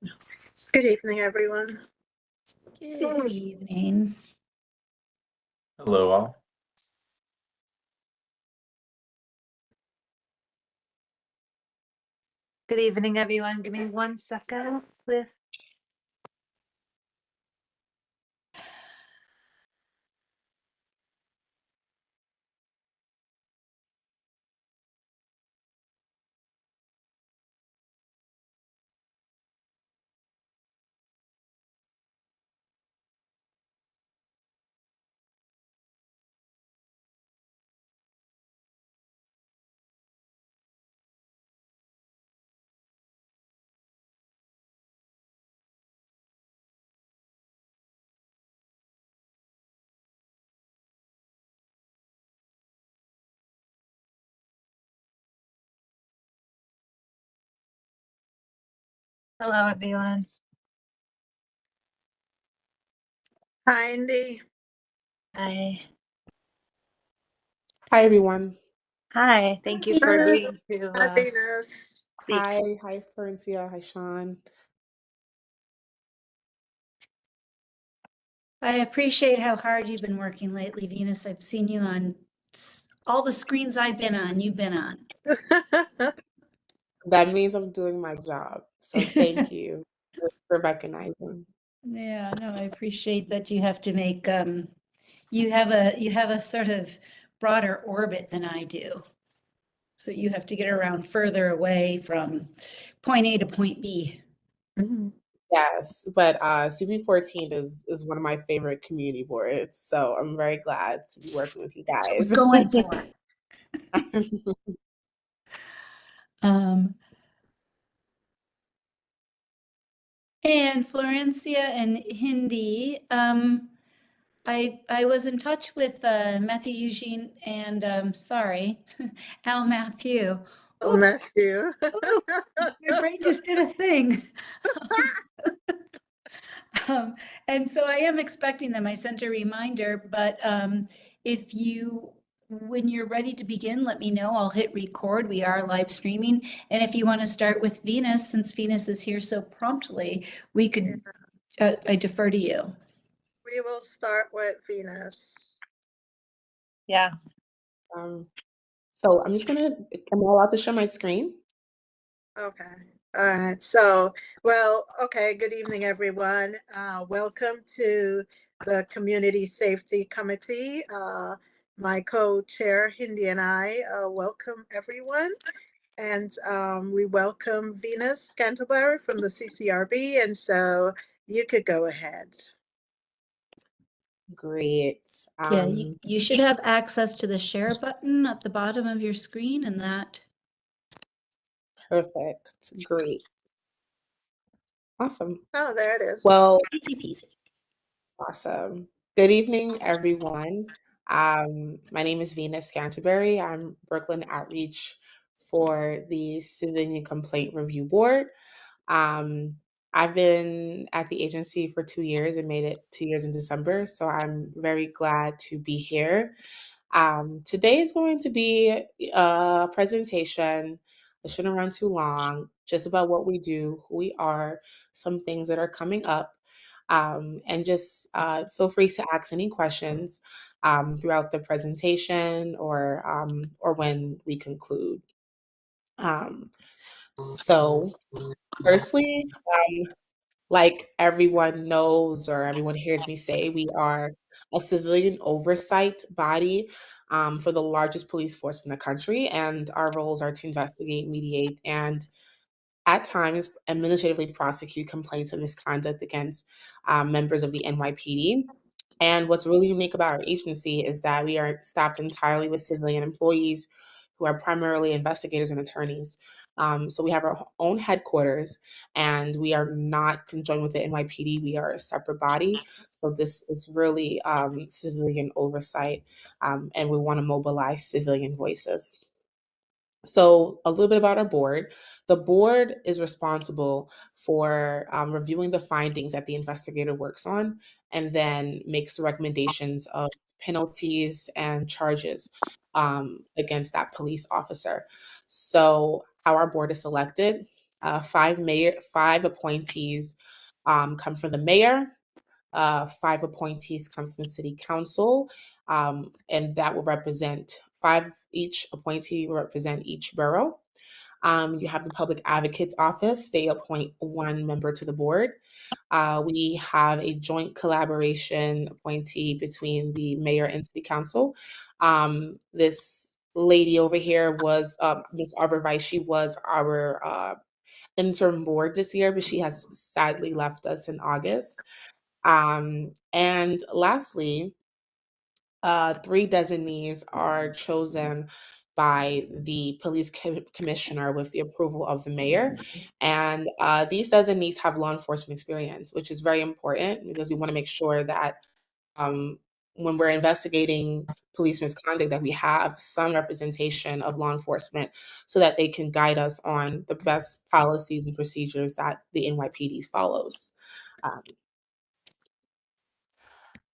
Good evening, everyone. Good evening. Hello, all. Good evening, everyone. Give me 1 second, please. Hello, everyone. Hi, Indy. Hi. Hi, everyone. Hi. Thank you for agreeing to Hi, Venus. speak. Hi, Florencia. Hi, Sean. I appreciate how hard you've been working lately, Venus. I've seen you on all the screens I've been on, you've been on. That means I'm doing my job. So thank you just for recognizing. Yeah, no, I appreciate that you have to make you have a sort of broader orbit than I do. So you have to get around further away from point A to point B. Mhm. Yes, but CB14 is one of my favorite community boards. So I'm very glad to be working with you We're guys. going for it. And Florencia and Hindi, I was in touch with Matthew Eugene and sorry, Al Matthew. Oh, Matthew. Ooh, my brain just did a thing. And so I am expecting them. I sent a reminder, but if you, when you're ready to begin, let me know. I'll hit record. We are live streaming. And if you want to start with Venus, since Venus is here so promptly, we could, I defer to you. We will start with Venus. Yeah. So I'm just gonna, am I allowed to share my screen? Okay. All right. So, okay. Good evening, everyone. Welcome to the Community Safety Committee. My co-chair, Hindi, and I welcome everyone. And we welcome Venus Scantlebury from the CCRB. And so you could go ahead. Great. Yeah, you should have access to the share button at the bottom of your screen and that. Perfect. Great. Awesome. Oh, there it is. Well, Easy peasy. awesome. Good evening, everyone. My name is Venus Canterbury. I'm Brooklyn Outreach for the Civilian Complaint Review Board. I've been at the agency for 2 years and made it 2 years in December, so I'm very glad to be here. Today is going to be a presentation. It shouldn't run too long, just about what we do, who we are, some things that are coming up. And just feel free to ask any questions throughout the presentation or when we conclude. So, firstly, like everyone knows or everyone hears me say, we are a civilian oversight body for the largest police force in the country, and our roles are to investigate, mediate, and at times administratively prosecute complaints of misconduct against members of the NYPD. And what's really unique about our agency is that we are staffed entirely with civilian employees who are primarily investigators and attorneys. So we have our own headquarters, and we are not conjoined with the NYPD. We are a separate body. So this is really civilian oversight, and we want to mobilize civilian voices. So, a little bit about our board. The board is responsible for reviewing the findings that the investigator works on and then makes the recommendations of penalties and charges against that police officer. So, how our board is selected. five appointees come from the mayor. 5 appointees come from the city council, and that will represent each appointee will represent each borough. You have the public advocate's office. They appoint one member to the board. We have a joint collaboration appointee between the mayor and city council. This lady over here was Ms. Arborvice. She was our interim board this year, but she has sadly left us in August. And lastly, 3 designees are chosen by the police commissioner with the approval of the mayor. And these designees have law enforcement experience, which is very important because we want to make sure that um, when we're investigating police misconduct, that we have some representation of law enforcement so that they can guide us on the best policies and procedures that the NYPD follows. Um,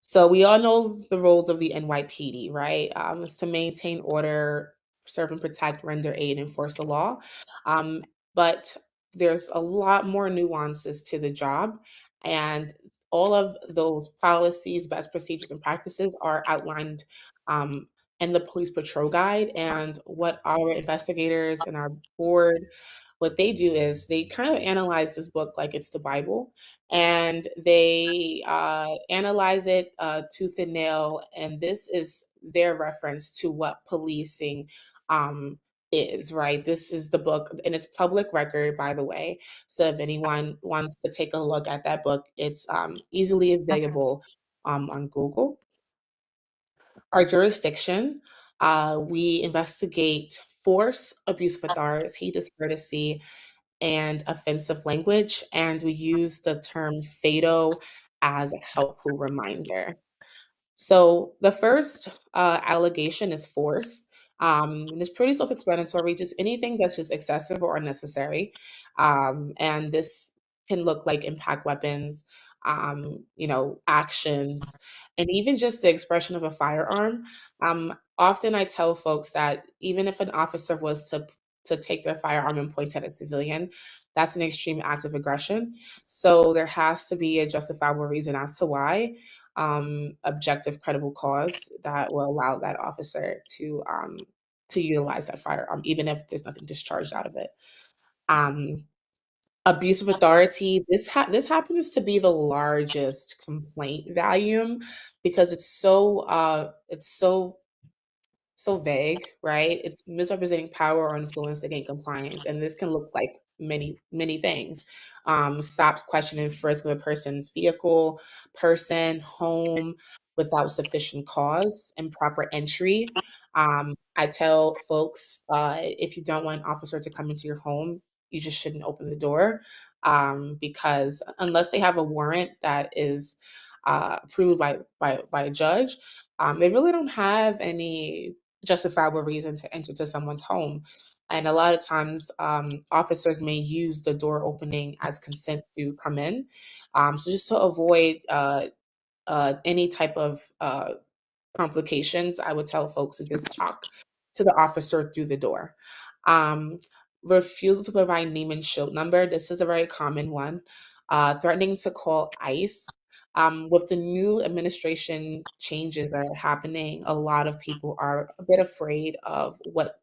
So we all know the roles of the NYPD, right? It's to maintain order, serve and protect, render aid, enforce the law. Um, but there's a lot more nuances to the job, and all of those policies, best procedures, and practices are outlined um, in the police patrol guide. And what our investigators and our board, what they do is they kind of analyze this book like it's the Bible, and they analyze it tooth and nail. And this is their reference to what policing is, right? This is the book, and it's public record, by the way. So if anyone wants to take a look at that book, it's easily available on Google. Our jurisdiction, we investigate force, abuse of authority, discourtesy, and offensive language, and we use the term fatal as a helpful reminder. So the first allegation is force. And it's pretty self-explanatory, just anything that's just excessive or unnecessary. And this can look like impact weapons, actions, and even just the expression of a firearm. Often I tell folks that even if an officer was to take their firearm and point at a civilian, that's an extreme act of aggression. So there has to be a justifiable reason as to why, objective, credible cause that will allow that officer to utilize that firearm, even if there's nothing discharged out of it. Um, Abuse of authority. This happens to be the largest complaint volume because it's so vague, right? It's misrepresenting power or influence to gain compliance, and this can look like many, many things. Stops, question, and frisk of a person's vehicle, person, home without sufficient cause, improper entry. I tell folks, if you don't want an officer to come into your home, you just shouldn't open the door, because unless they have a warrant that is approved by a judge, they really don't have any justifiable reason to enter to someone's home. And a lot of times, officers may use the door opening as consent to come in. So just to avoid any type of complications, I would tell folks to just talk to the officer through the door. Um, Refusal to provide name and shield number. This is a very common one. Threatening to call ICE. With the new administration changes that are happening, a lot of people are a bit afraid of what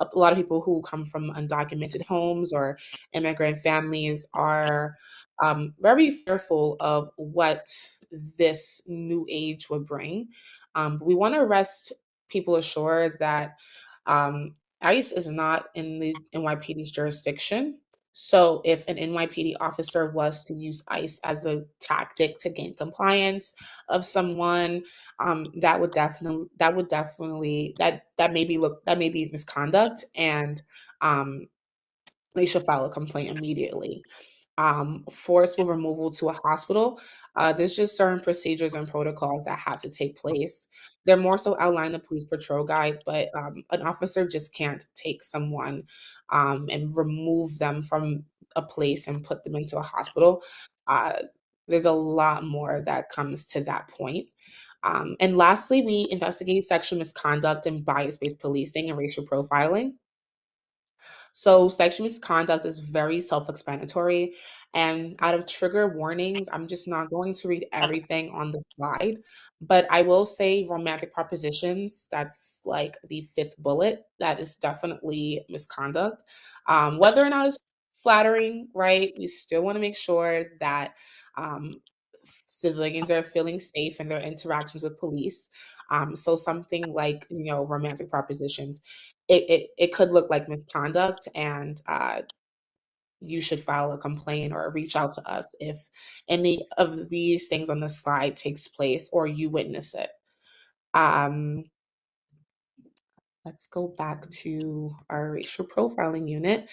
a lot of people who come from undocumented homes or immigrant families are very fearful of what this new age would bring. We want to rest people assured that ICE is not in the NYPD's jurisdiction. So if an NYPD officer was to use ICE as a tactic to gain compliance of someone, that may be misconduct, and um, they should file a complaint immediately. Forcible removal to a hospital. There's just certain procedures and protocols that have to take place. They're more so outlined in the police patrol guide, but an officer just can't take someone and remove them from a place and put them into a hospital. Uh, there's a lot more that comes to that point. And lastly, we investigate sexual misconduct and bias based policing and racial profiling. So sexual misconduct is very self-explanatory. And out of trigger warnings, I'm just not going to read everything on the slide. But I will say romantic propositions, that's like the fifth bullet. That is definitely misconduct. Whether or not it's flattering, right? We still want to make sure that civilians are feeling safe in their interactions with police. So something like, romantic propositions, it could look like misconduct, and you should file a complaint or reach out to us if any of these things on the slide takes place or you witness it. Um, let's go back to our racial profiling unit.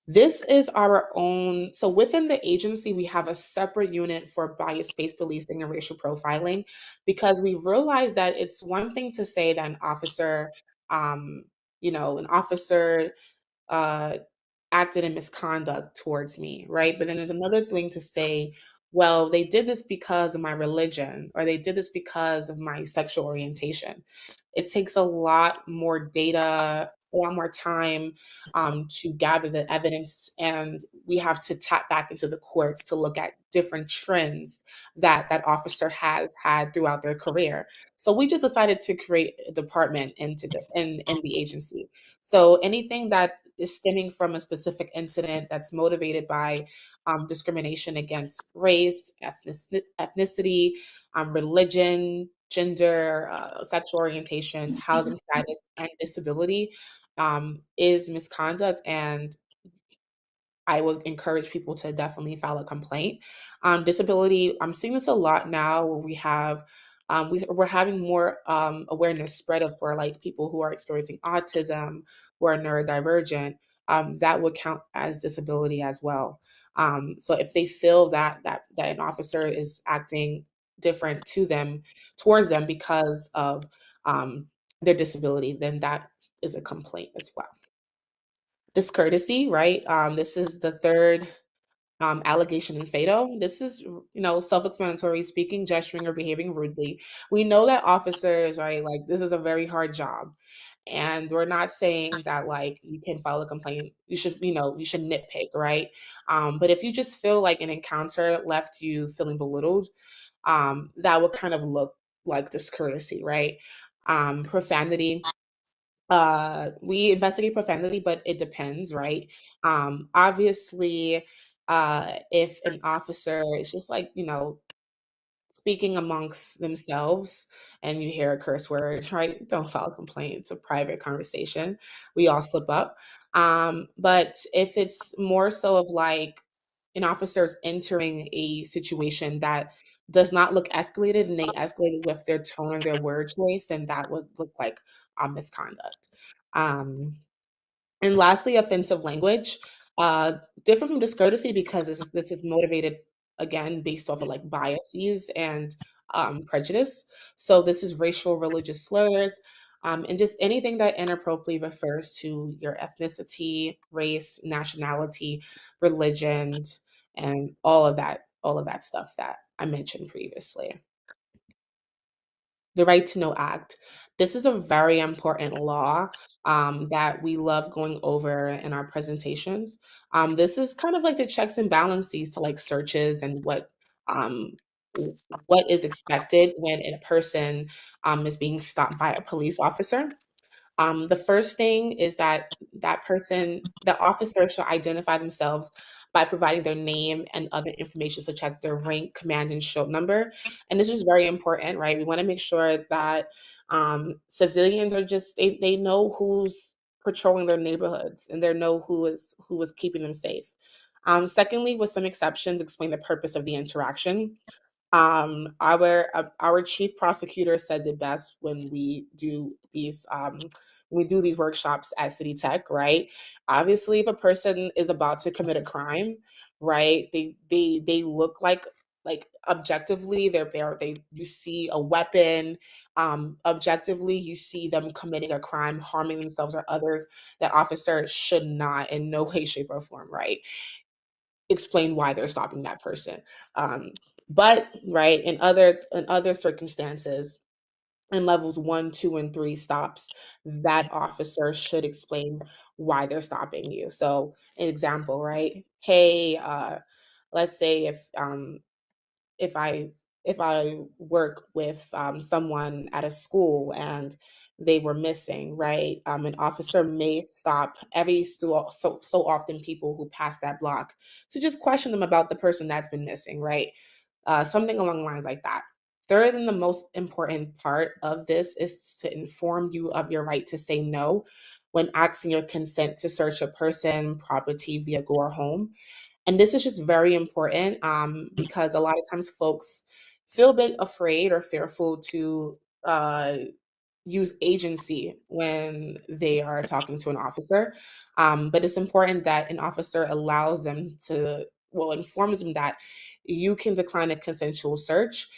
This is our own. So within the agency, we have a separate unit for bias-based policing and racial profiling, because we realize that it's one thing to say that um, an officer uh, acted in misconduct towards me, right? But then there's another thing to say, well, they did this because of my religion, or they did this because of my sexual orientation. It takes a lot more data, a lot more time to gather the evidence, and we have to tap back into the courts to look at different trends that that officer has had throughout their career. So we just decided to create a department in the agency. So anything that is stemming from a specific incident that's motivated by discrimination against race, ethnicity, religion, gender, sexual orientation, housing status, and disability is misconduct, and I would encourage people to definitely file a complaint. Disability, I'm seeing this a lot now where we're having more awareness spread of for like people who are experiencing autism, who are neurodivergent. That would count as disability as well. So if they feel that an officer is acting different towards them because of their disability, then that is a complaint as well. Discourtesy, right? This is the third allegation in FATO. This is, self-explanatory: speaking, gesturing, or behaving rudely. We know that officers, right, like this is a very hard job. And we're not saying that like you can file a complaint. You should nitpick, right? But if you just feel like an encounter left you feeling belittled, that would kind of look like discourtesy, right? Profanity, we investigate profanity, but it depends, right? Obviously, if an officer is just like, speaking amongst themselves and you hear a curse word, right? Don't file a complaint. It's a private conversation. We all slip up. But if it's more so of like an officer is entering a situation that does not look escalated, and they escalated with their tone or their word choice, then that would look like misconduct. Um, and lastly, offensive language, uh, different from discourtesy, because this is motivated again based off of like biases and prejudice. So this is racial, religious slurs, and just anything that inappropriately refers to your ethnicity, race, nationality, religion, and all of that stuff that I mentioned previously. The Right to Know Act. This is a very important law that we love going over in our presentations. This is kind of like the checks and balances to like searches and um, what is expected when a person is being stopped by a police officer. The first thing is that the officer should identify themselves by providing their name and other information such as their rank, command, and shield number. And this is very important, right? We want to make sure that civilians are just they know who's patrolling their neighborhoods, and they know who is keeping them safe. Secondly, with some exceptions, explain the purpose of the interaction. Our chief prosecutor says it best when we do these workshops at City Tech, right? Obviously, if a person is about to commit a crime, right, they look like objectively they you see a weapon, objectively you see them committing a crime, harming themselves or others. That officer should not in no way, shape, or form, right, explain why they're stopping that person. But right, in other circumstances, And levels 1, 2, and 3 stops, that officer should explain why they're stopping you. So, an example, right? Hey, let's say if I if I work with someone at a school and they were missing, right? An officer may stop every so often people who pass that block to just question them about the person that's been missing, right? Something along the lines like that. Third, and the most important part of this is to inform you of your right to say no when asking your consent to search a person, property, vehicle, or home. And this is just very important because a lot of times folks feel a bit afraid or fearful to uh, use agency when they are talking to an officer. But it's important that an officer allows them to, well, informs them that you can decline a consensual search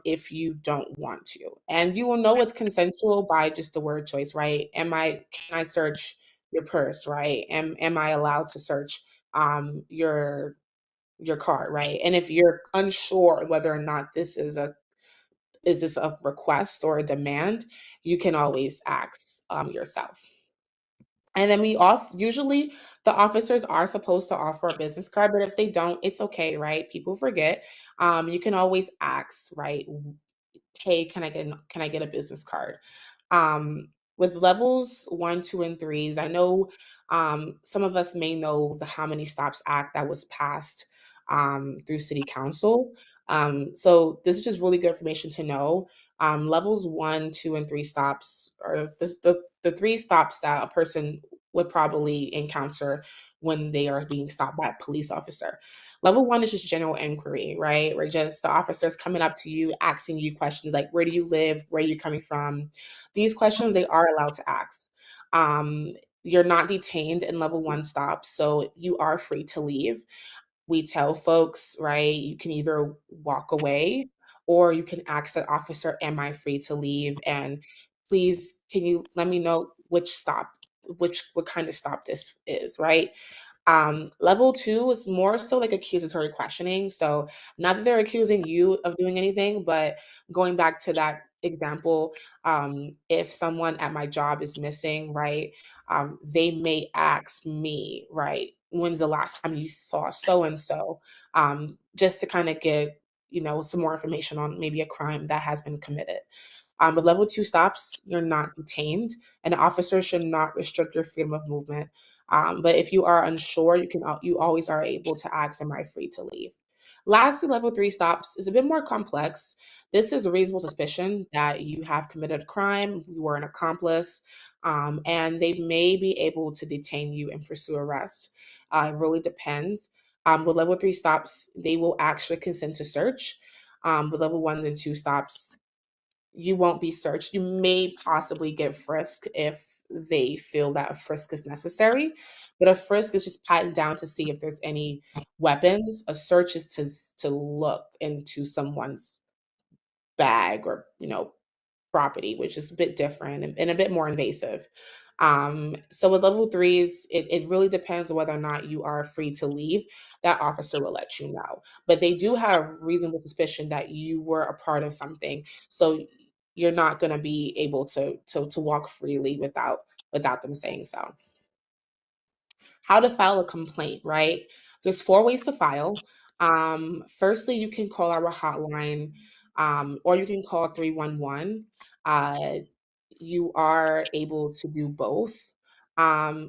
if you don't want to. And you will know it's consensual by just the word choice, right? Can I search your purse, right? Am I allowed to search your car, right? And if you're unsure whether or not is this a request or a demand, you can always ask yourself. And then usually the officers are supposed to offer a business card, but if they don't, it's okay, right? People forget. You can always ask, right? Hey, can I get a business card? With levels 1, 2, and 3s, I know some of us may know the How Many Stops Act that was passed through City Council. So this is just really good information to know. Levels 1, 2, and 3 stops are the three stops that a person would probably encounter when they are being stopped by a police officer. Level 1 is just general inquiry, right? Where just the officers coming up to you, asking you questions like, where do you live? Where are you coming from? These questions they are allowed to ask. Um, you're not detained in level 1 stops, so you are free to leave. We tell folks, right, you can either walk away or you can ask that officer, am I free to leave? And please, can you let me know what kind of stop this is, right? Level 2 is more so like accusatory questioning. So not that they're accusing you of doing anything, but going back to that example, if someone at my job is missing, right, they may ask me, right, when's the last time you saw so and so, just to kind of get some more information on maybe a crime that has been committed. With level 2 stops, you're not detained, and the officer should not restrict your freedom of movement. But if you are unsure, you always are able to ask, "Am I free to leave?" Lastly, level 3 stops is a bit more complex. This is a reasonable suspicion that you have committed a crime, you were an accomplice, and they may be able to detain you and pursue arrest. It really depends. With level 3 stops, they will actually consent to search. With level 1 and 2 stops, you won't be searched. You may possibly get frisked if they feel that a frisk is necessary, but a frisk is just patting down to see if there's any weapons. A search is to look into someone's bag or property, which is a bit different and a bit more invasive. So with level 3s, it really depends on whether or not you are free to leave. That officer will let you know. But they do have reasonable suspicion that you were a part of something. So you're not going to be able to walk freely without them saying so. How to file a complaint, right? There's 4 ways to file. Firstly, you can call our hotline, or you can call 311. Uh, you are able to do both.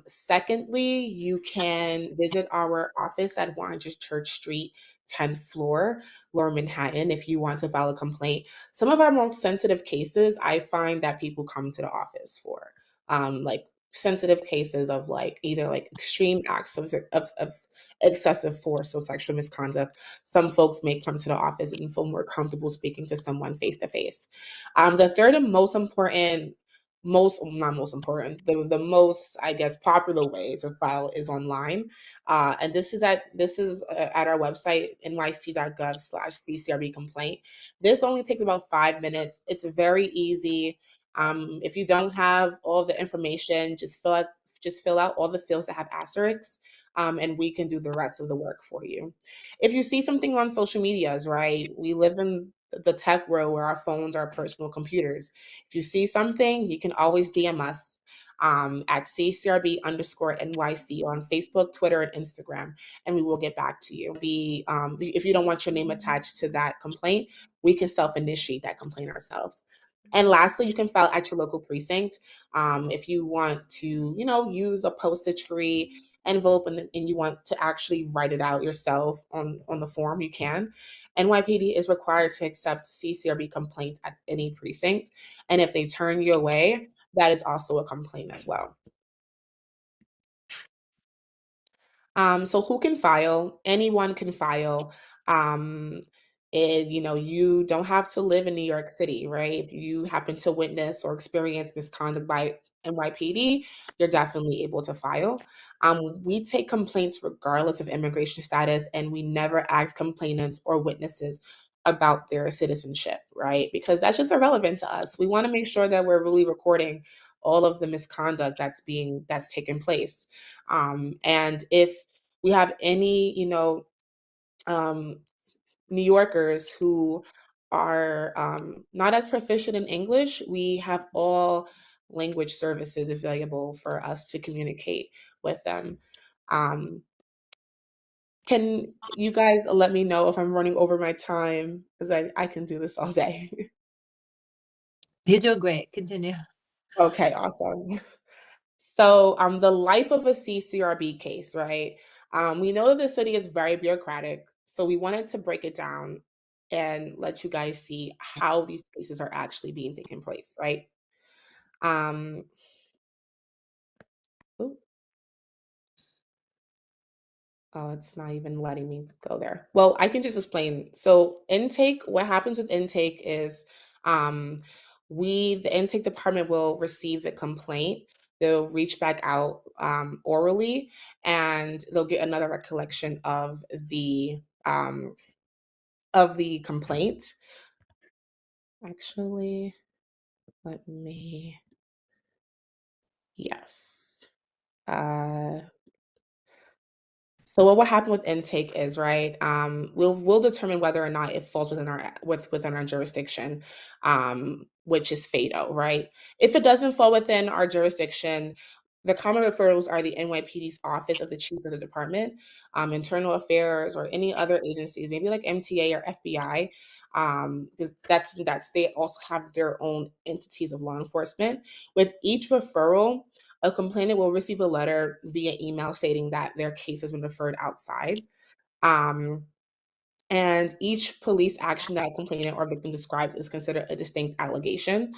Secondly, you can visit our office at 100 Church Street, 10th floor, Lower Manhattan, if you want to file a complaint. Some of our most sensitive cases, I find that people come to the office for, like sensitive cases of like either like extreme acts of excessive force or sexual misconduct. Some folks may come to the office and feel more comfortable speaking to someone face to face. The third and most important, not most important, the most, I guess, popular way to file is online. And this is at our website, nyc.gov/ccrb complaint. This only takes about 5 minutes. It's very easy. If you don't have all the information, just fill out all the fields that have asterisks, and we can do the rest of the work for you. If you see something on social medias, right? We live in the tech world where our phones are personal computers. If you see something, you can always DM us at CCRB_NYC on Facebook, Twitter, and Instagram, and we will get back to you. If you don't want your name attached to that complaint, we can self-initiate that complaint ourselves. And lastly, you can file at your local precinct. If you want to, use a postage-free envelope and you want to actually write it out yourself on the form, you can. NYPD is required to accept CCRB complaints at any precinct. And if they turn you away, that is also a complaint as well. So who can file? Anyone can file. You don't have to live in New York City, right? If you happen to witness or experience misconduct by NYPD, you're definitely able to file. We take complaints regardless of immigration status, and we never ask complainants or witnesses about their citizenship, right? Because that's just irrelevant to us. We want to make sure that we're really recording all of the misconduct that's taken place. And if we have any, New Yorkers who are not as proficient in English, we have all language services available for us to communicate with them. Can you guys let me know if I'm running over my time? Because I can do this all day. You're doing great. Continue. Okay, awesome. So, the life of a CCRB case, right? We know that the city is very bureaucratic, so we wanted to break it down and let you guys see how these cases are actually being taken place, right? Um, oop. Oh, it's not even letting me go there. Well, I can just explain. So intake, what happens with intake is um, the intake department will receive the complaint. They'll reach back out orally, and they'll get another recollection of the complaint. Actually, let me, yes. Uh, So what will happen with intake is, right, we'll determine whether or not it falls within our jurisdiction, which is FATO, right? If it doesn't fall within our jurisdiction, the common referrals are the NYPD's Office of the Chief of the Department, Internal Affairs, or any other agencies, maybe like MTA or FBI, because that's they also have their own entities of law enforcement. With each referral, a complainant will receive a letter via email stating that their case has been referred outside. Um, and each police action that a complainant or victim describes is considered a distinct allegation,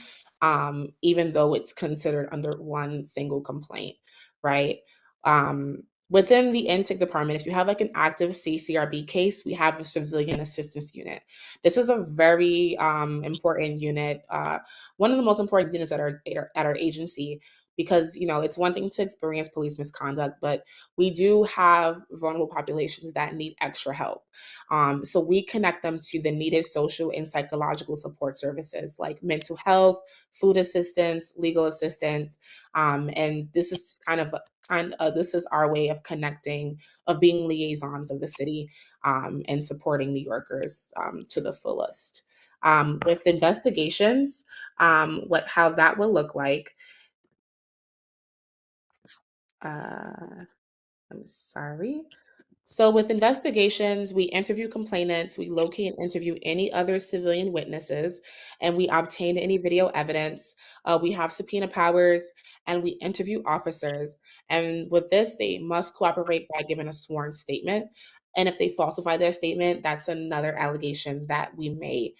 even though it's considered under one single complaint, right? Within the intake department, if you have like an active CCRB case, we have a civilian assistance unit. This is a very important unit, one of the most important units at our agency, because it's one thing to experience police misconduct, but we do have vulnerable populations that need extra help. So we connect them to the needed social and psychological support services like mental health, food assistance, legal assistance, and this is this is our way of connecting, of being liaisons of the city, and supporting New Yorkers to the fullest. With investigations, how that will look like. I'm sorry. So with investigations, we interview complainants, we locate and interview any other civilian witnesses, and we obtain any video evidence. We have subpoena powers, and we interview officers. And with this, they must cooperate by giving a sworn statement. And if they falsify their statement, that's another allegation that we may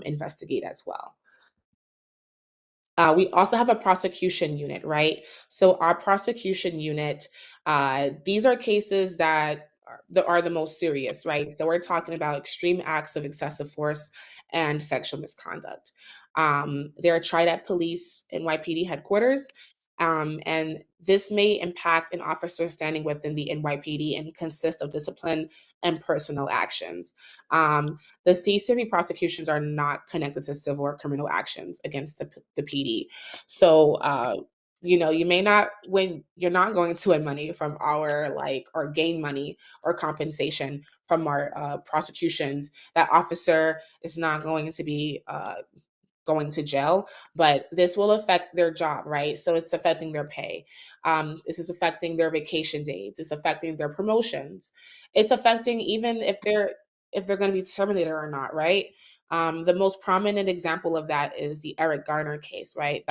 investigate as well. We also have a prosecution unit, right? So our prosecution unit, these are cases that are the most serious, right? So we're talking about extreme acts of excessive force and sexual misconduct. They're tried at police NYPD headquarters, and this may impact an officer standing within the NYPD and consist of discipline and personal actions. The CCB prosecutions are not connected to civil or criminal actions against the PD. So you may not win, you're not going to win money from our or gain money or compensation from our prosecutions. That officer is not going to be going to jail, but this will affect their job, right? So it's affecting their pay. This is affecting their vacation days. It's affecting their promotions. It's affecting even if they're going to be terminated or not, right? The most prominent example of that is the Eric Garner case, right?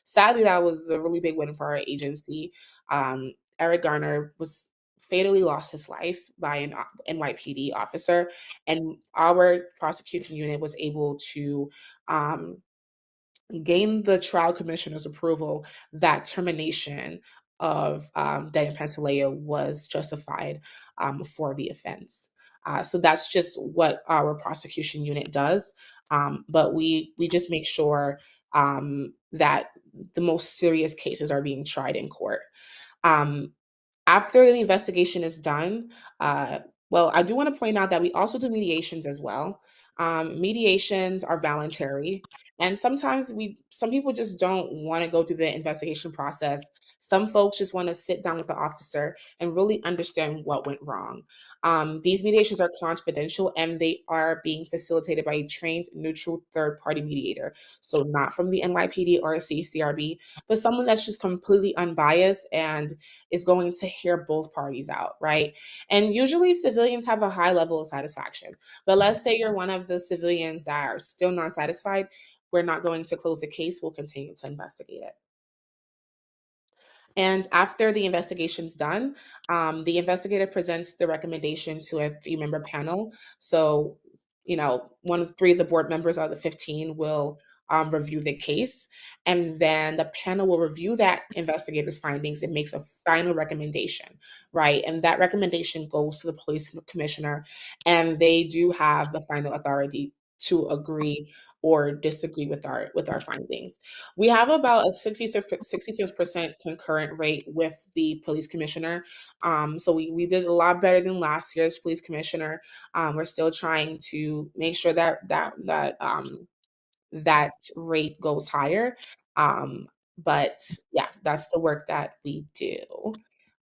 Sadly, that was a really big win for our agency. Eric Garner was fatally lost his life by an NYPD officer, and our prosecution unit was able to gain the trial commissioner's approval that termination of Daniel Pantaleo was justified for the offense. So that's just what our prosecution unit does. But we just make sure that the most serious cases are being tried in court. After the investigation is done, well, I do want to point out that we also do mediations as well. Mediations are voluntary, and sometimes some people just don't want to go through the investigation process. Some folks just want to sit down with the officer and really understand what went wrong. These mediations are confidential, and they are being facilitated by a trained, neutral third-party mediator. So not from the NYPD or a CCRB, but someone that's just completely unbiased and is going to hear both parties out, right? And usually civilians have a high level of satisfaction. But let's say you're one of the civilians that are still not satisfied. We're not going to close the case. We'll continue to investigate it. And after the investigation's done, the investigator presents the recommendation to a 3-member panel. So, one of 3 of the board members out of the 15 will review the case. And then the panel will review that investigator's findings and makes a final recommendation, right? And that recommendation goes to the police commissioner, and they do have the final authority to agree or disagree with our findings. We have about a 66% concurrent rate with the police commissioner. So we did a lot better than last year's police commissioner. We're still trying to make sure that rate goes higher. But yeah, that's the work that we do.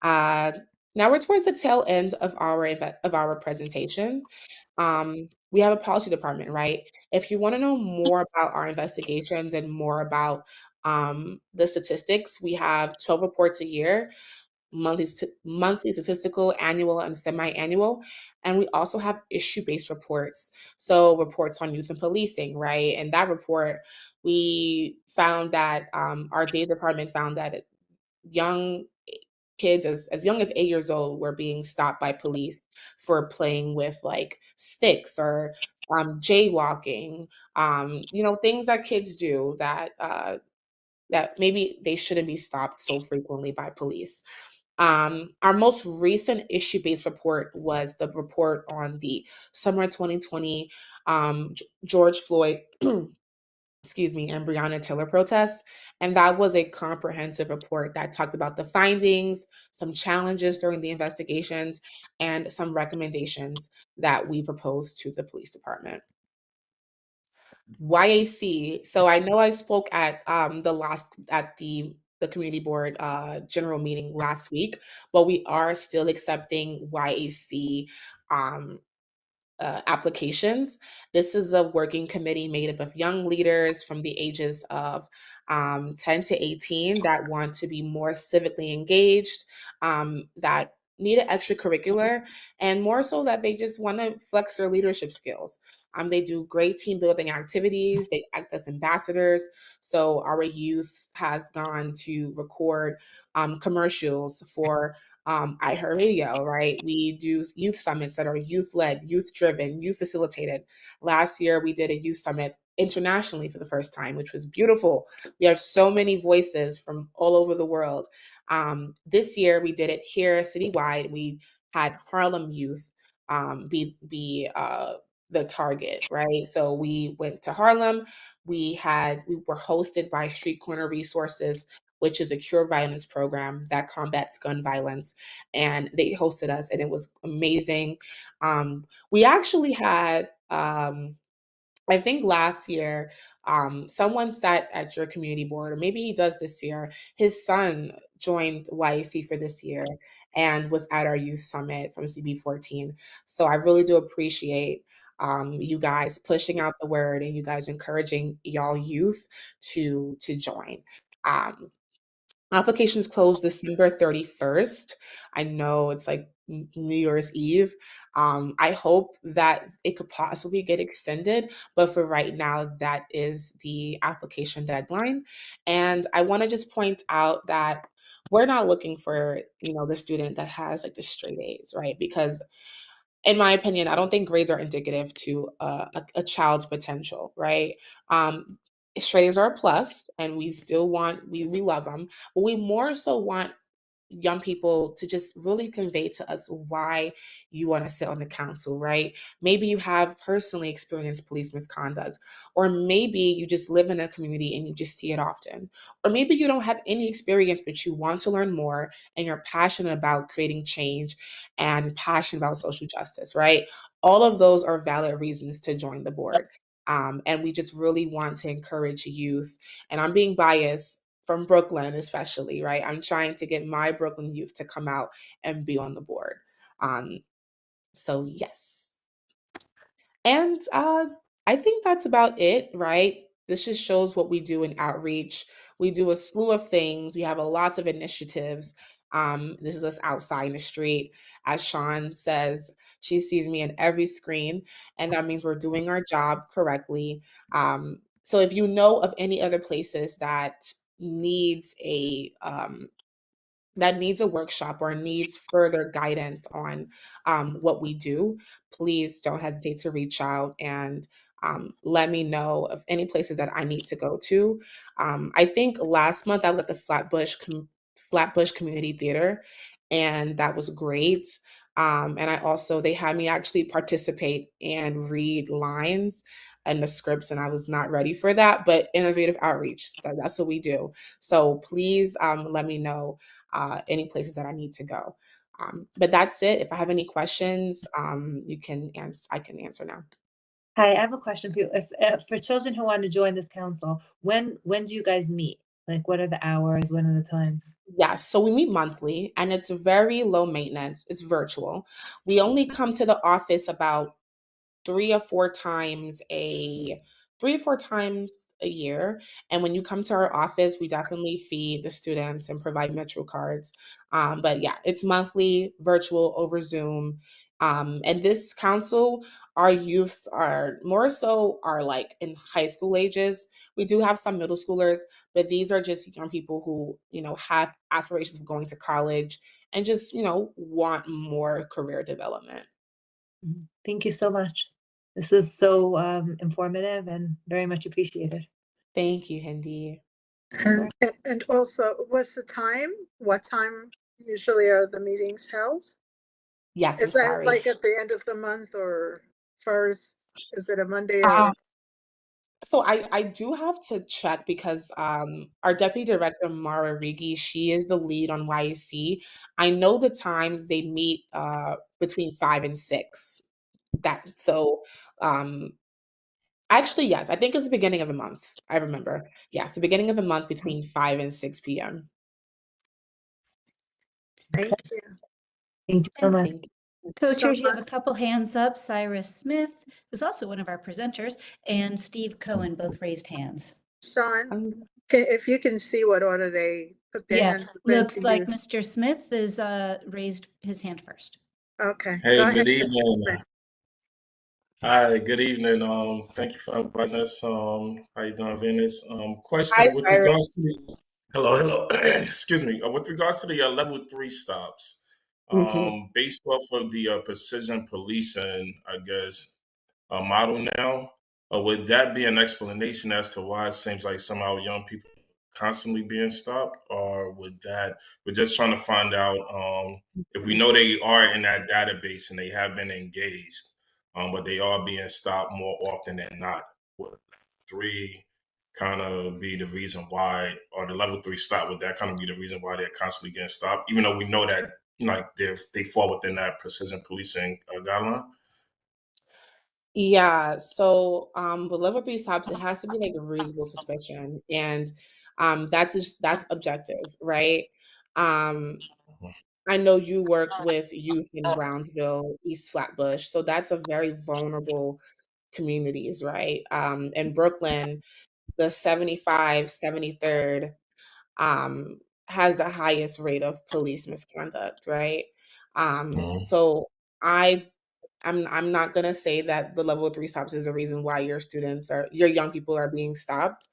Uh, Now we're towards the tail end of our presentation. We have a policy department, right? If you want to know more about our investigations and more about the statistics, we have 12 reports a year, monthly statistical, annual, and semi-annual. And we also have issue-based reports. So reports on youth and policing, right? And that report, we found that our data department found that young kids as young as 8 years old were being stopped by police for playing with sticks or jaywalking, things that kids do that maybe they shouldn't be stopped so frequently by police. Our most recent issue-based report was the report on the summer 2020 George Floyd excuse me, and Breonna Taylor protests. And that was a comprehensive report that talked about the findings, some challenges during the investigations, and some recommendations that we proposed to the police department. YAC. So I know I spoke at the community board general meeting last week, but we are still accepting YAC applications. This is a working committee made up of young leaders from the ages of 10 to 18 that want to be more civically engaged, that need an extracurricular, and more so that they just want to flex their leadership skills. They do great team building activities. They act as ambassadors. So our youth has gone to record commercials for iHeartRadio, right? We do youth summits that are youth-led, youth-driven, youth-facilitated. Last year, we did a youth summit internationally for the first time, which was beautiful. We have so many voices from all over the world. This year, we did it here citywide. We had Harlem youth be the target, right? So we went to Harlem. We were hosted by Street Corner Resources, which is a cure violence program that combats gun violence. And they hosted us, and it was amazing. We actually had I think last year, someone sat at your community board, or maybe he does this year. His son joined YAC for this year and was at our youth summit from CB14. So I really do appreciate you guys pushing out the word and you guys encouraging y'all youth to join. Um, Applications close December 31st. I know it's like New Year's Eve. I hope that it could possibly get extended, but for right now, that is the application deadline. And I want to just point out that we're not looking for, the student that has like the straight A's, right? Because in my opinion, I don't think grades are indicative to a child's potential, right? Um, Straight A's are a plus, and we still we love them, but we more so want young people to just really convey to us why you want to sit on the council, right? Maybe you have personally experienced police misconduct, or maybe you just live in a community and you just see it often, or maybe you don't have any experience, but you want to learn more and you're passionate about creating change and passionate about social justice, right? All of those are valid reasons to join the board. And we just really want to encourage youth. And I'm being biased from Brooklyn, especially, right? I'm trying to get my Brooklyn youth to come out and be on the board. So, yes. And I think that's about it, right? This just shows what we do in outreach. We do a slew of things. We have a lots of initiatives. This is us outside in the street. As Sean says, she sees me in every screen, and that means we're doing our job correctly. So if you know of any other places needs a that needs a workshop or needs further guidance on what we do, please don't hesitate to reach out and let me know of any places that I need to go to. I think last month I was at the Flatbush Community Theater, and that was great. And they had me actually participate and read lines and the scripts, and I was not ready for that, but innovative outreach, that's what we do. So please let me know any places that I need to go. But that's it. If I have any questions, you can answer. I can answer now. Hi, I have a question for you. If for children who want to join this council, when do you guys meet? Like, what are the hours? When are the times? Yes, so we meet monthly, and it's very low maintenance. It's virtual. We only come to the office about three or four times a 3 or 4 times a year. And when you come to our office, we definitely feed the students and provide Metro cards. But yeah, it's monthly, virtual over Zoom. And this council, our youth are more so are like in high school ages. We do have some middle schoolers, but these are just young people who, have aspirations of going to college and just, want more career development. Thank you so much. This is so informative and very much appreciated. Thank you, Hindi. And also, what's the time? What time usually are the meetings held? Yes, I'm Is that sorry. like at the end of the month or first? Is it a Monday Uh, or? so I do have to check because our deputy director Mara Rigi, she is the lead on YAC. I know the times they meet between 5 and 6. Um Actually, yes, I think it's the beginning of the month. I remember. Yes, the beginning of the month between 5 and 6 p.m. Thank you. Thank you so much. Thank you. Co-chairs, you have a Sean? couple hands up. Cyrus Smith, who's also one of our presenters, and Steve Cohen both raised hands. Sean, Um, if you can see what order they put their Yeah, hands up in, looks can like you? Mr. Smith is raised his hand first. Okay, Hey, go ahead. good evening. Hi, good evening. Thank you for inviting us. How you doing, Venus? Hi, Question with Cyrus. regards to hello. Excuse me. With regards to the level 3 stops, Mhm. based off of the precision policing, I guess, model now, would that be an explanation as to why it seems like somehow young people constantly being stopped, or we're just trying to find out if we know they are in that database and they have been engaged, but they are being stopped more often than not. Would three kind of be the reason why, or the level 3 stop, would that kind of be the reason why they're constantly getting stopped, even though we know that like they fall within that precision policing guideline? Yeah, so with level three stops, it has to be like a reasonable suspicion, and that's objective, right? Um, I know you work with youth in Brownsville, East Flatbush, so that's a very vulnerable communities, right? In Brooklyn, the 75, 73rd has the highest rate of police misconduct, right? Mhm. So I I'm not gonna say that the level three stops is the reason why your young people are being stopped.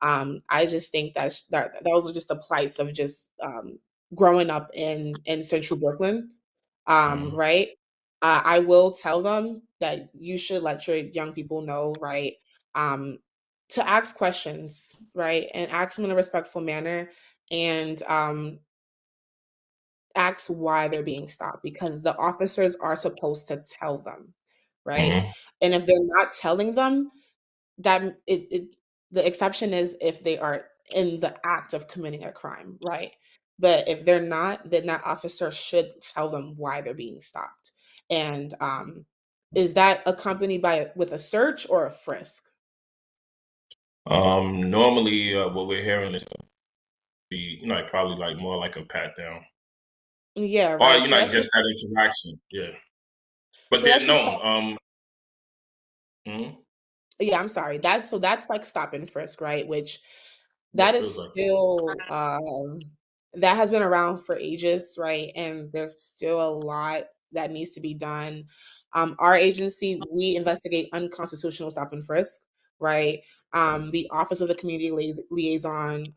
I just think that those are just the plights of just growing up in central Brooklyn, Mhm. right? I will tell them that you should let your young people know, right? Um, to ask questions, right, and ask them in a respectful manner, and ask why they're being stopped because the officers are supposed to tell them, right? Mhm. And if they're not telling them, that the exception is if they are in the act of committing a crime, right? But if they're not, then that officer should tell them why they're being stopped. And is that accompanied by with a search or a frisk? Normally, what we're hearing is be probably like more like a pat down, Yeah, or right. So that's just just that interaction. Yeah, but so then that's no. just stop. Mhm. Yeah, I'm sorry. That's like stop and frisk, right? Which Yeah, that it is feels like it. still that has been around for ages, right? And there's still a lot that needs to be done. Our agency, we investigate unconstitutional stop and frisk, right? The Office of the Community Liaison,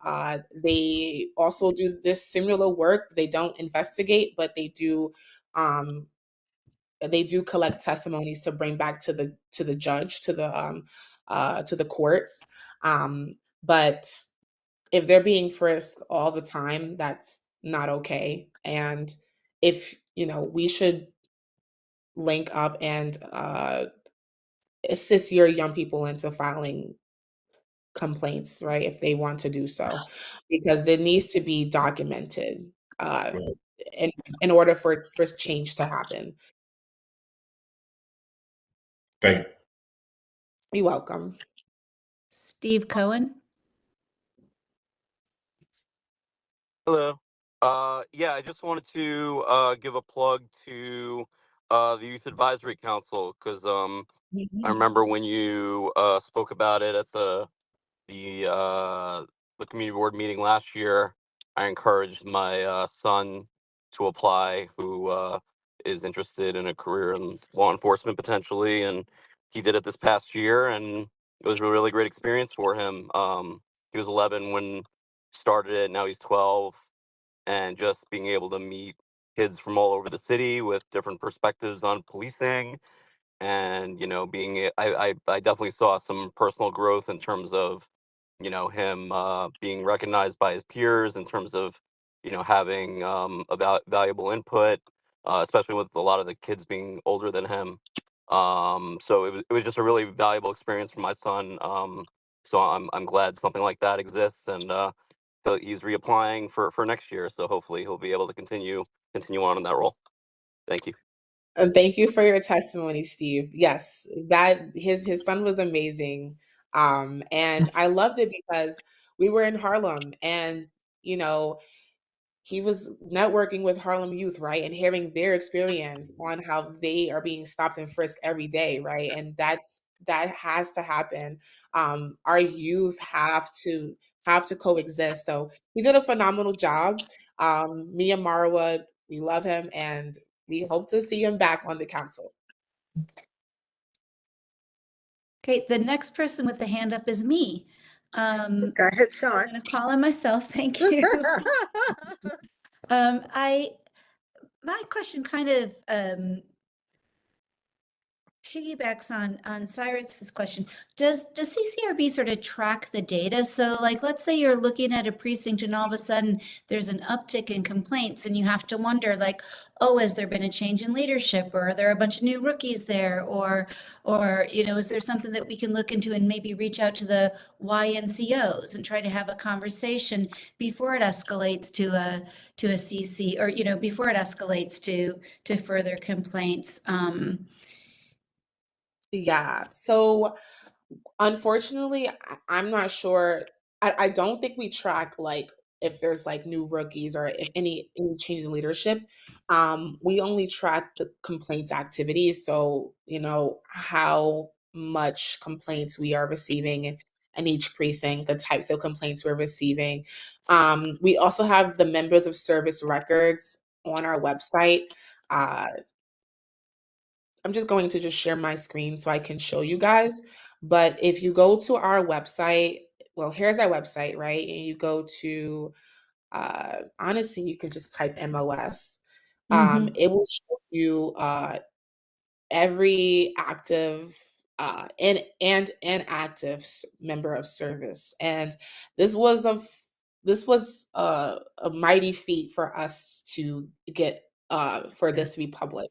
they also do this similar work. They don't investigate, but um, they do collect testimonies to bring back to the judge, to the courts. But if they're being frisked all the time, that's not okay. And if we should link up and assist your young people into filing complaints, right? If they want to do so, because it needs to be documented uh, Right. in in order for change to happen. Thank you. You're welcome. Steve Cohen. Hello. Yeah, I just wanted to give a plug to the Youth Advisory Council because I Mhm. remember when you spoke about it at the the community board meeting last year. I encouraged my son to apply, who is interested in a career in law enforcement potentially, and he did it this past year, and it was a really great experience for him. He was 11 when he started it. Now he's 12, and just being able to meet kids from all over the city with different perspectives on policing, and I definitely saw some personal growth in terms of him being recognized by his peers in terms of having valuable input, especially with a lot of the kids being older than him. So it was just a really valuable experience for my son. So I'm glad something like that exists, and he's reapplying for next year, so hopefully he'll be able to continue on in that role. Thank you. And thank you for your testimony, Steve. Yes, that his son was amazing. And I loved it because we were in Harlem and you know he was networking with Harlem youth, right? And hearing their experience on how they are being stopped and frisked every day, right? And that has to happen. Our youth have to coexist. So he did a phenomenal job. Me and Marwa, we love him and we hope to see him back on the council. Great. The next person with the hand up is me. Go ahead, I'm Sean. going to call on myself. Thank you. I my question kind of piggybacks on Cyrus's question. Does CCRB sort of track the data? So like, let's say you're looking at a precinct and all of a sudden there's an uptick in complaints and you have to wonder like, oh, has there been a change in leadership or are there a bunch of new rookies there? Or, is there something that we can look into and maybe reach out to the YNCOs and try to have a conversation before it escalates to a CC or, before it escalates to further complaints? Yeah. So unfortunately, I'm not sure. I don't think we track like if there's like new rookies or if any changes in leadership. We only track the complaints activity. So, how much complaints we are receiving in each precinct, the types of complaints we're receiving. We also have the members of service records on our website. Uh, I'm just going to just share my screen so I can show you guys. But if you go to our website, well, here's our website, right? And you go to, honestly, you can just type MOS. Mhm. It will show you every active and inactive member of service, and this was a mighty feat for us to get for this to be public.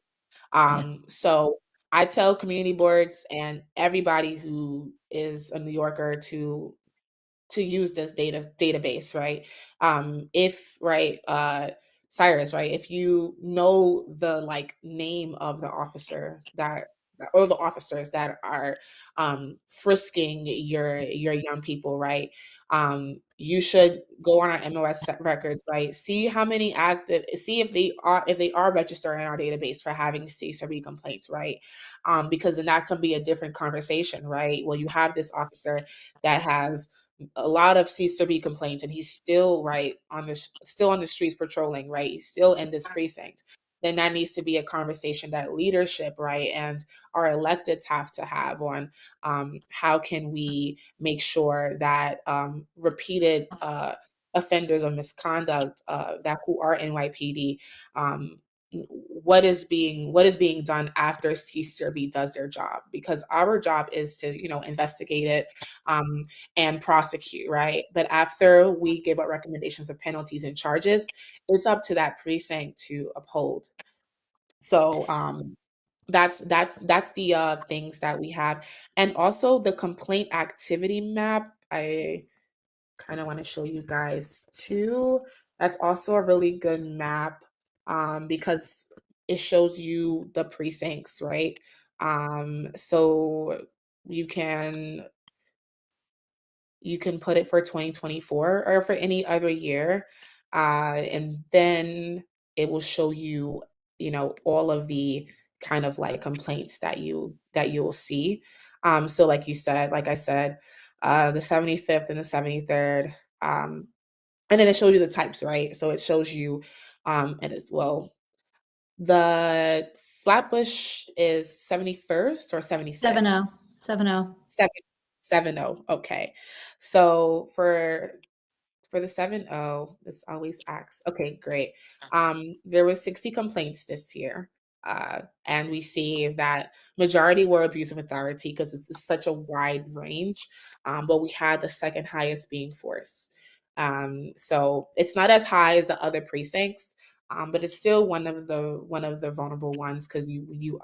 So I tell community boards and everybody who is a New Yorker to use this database, right? If right, Cyrus, right, if you know the like name of the officer that or the officers that are frisking your young people, right? You should go on our MOS records, right? See how many active, see if they are registered in our database for having CSRB complaints, right? Because then that can be a different conversation, right? Well, you have this officer that has a lot of CSRB complaints, and he's still right on still on the streets patrolling, right? He's still in this precinct. Then that needs to be a conversation that leadership, right, and our electeds have to have on how can we make sure that repeated offenders of misconduct that who are NYPD, what is being done after CSRB does their job, because our job is to investigate it and prosecute, right? But after we give out recommendations of penalties and charges, it's up to that precinct to uphold. So that's the things that we have, and also the complaint activity map. I kind of want to show you guys too. That's also a really good map because it shows you the precincts, right? So you can put it for 2024 or for any other year. And then it will show you, all of the kind of like complaints that you will see. So like I said, the 75th and the 73rd, and then it shows you the types, right? So it shows you, and as well, the Flatbush is 71st or 7-0. 76? 7-0. 770. Okay. So for the 7-0, this always acts. Okay, great. There was 60 complaints this year. And we see that majority were abuse of authority because it's such a wide range. But we had the second highest being force. So it's not as high as the other precincts, but it's still one of the vulnerable ones because you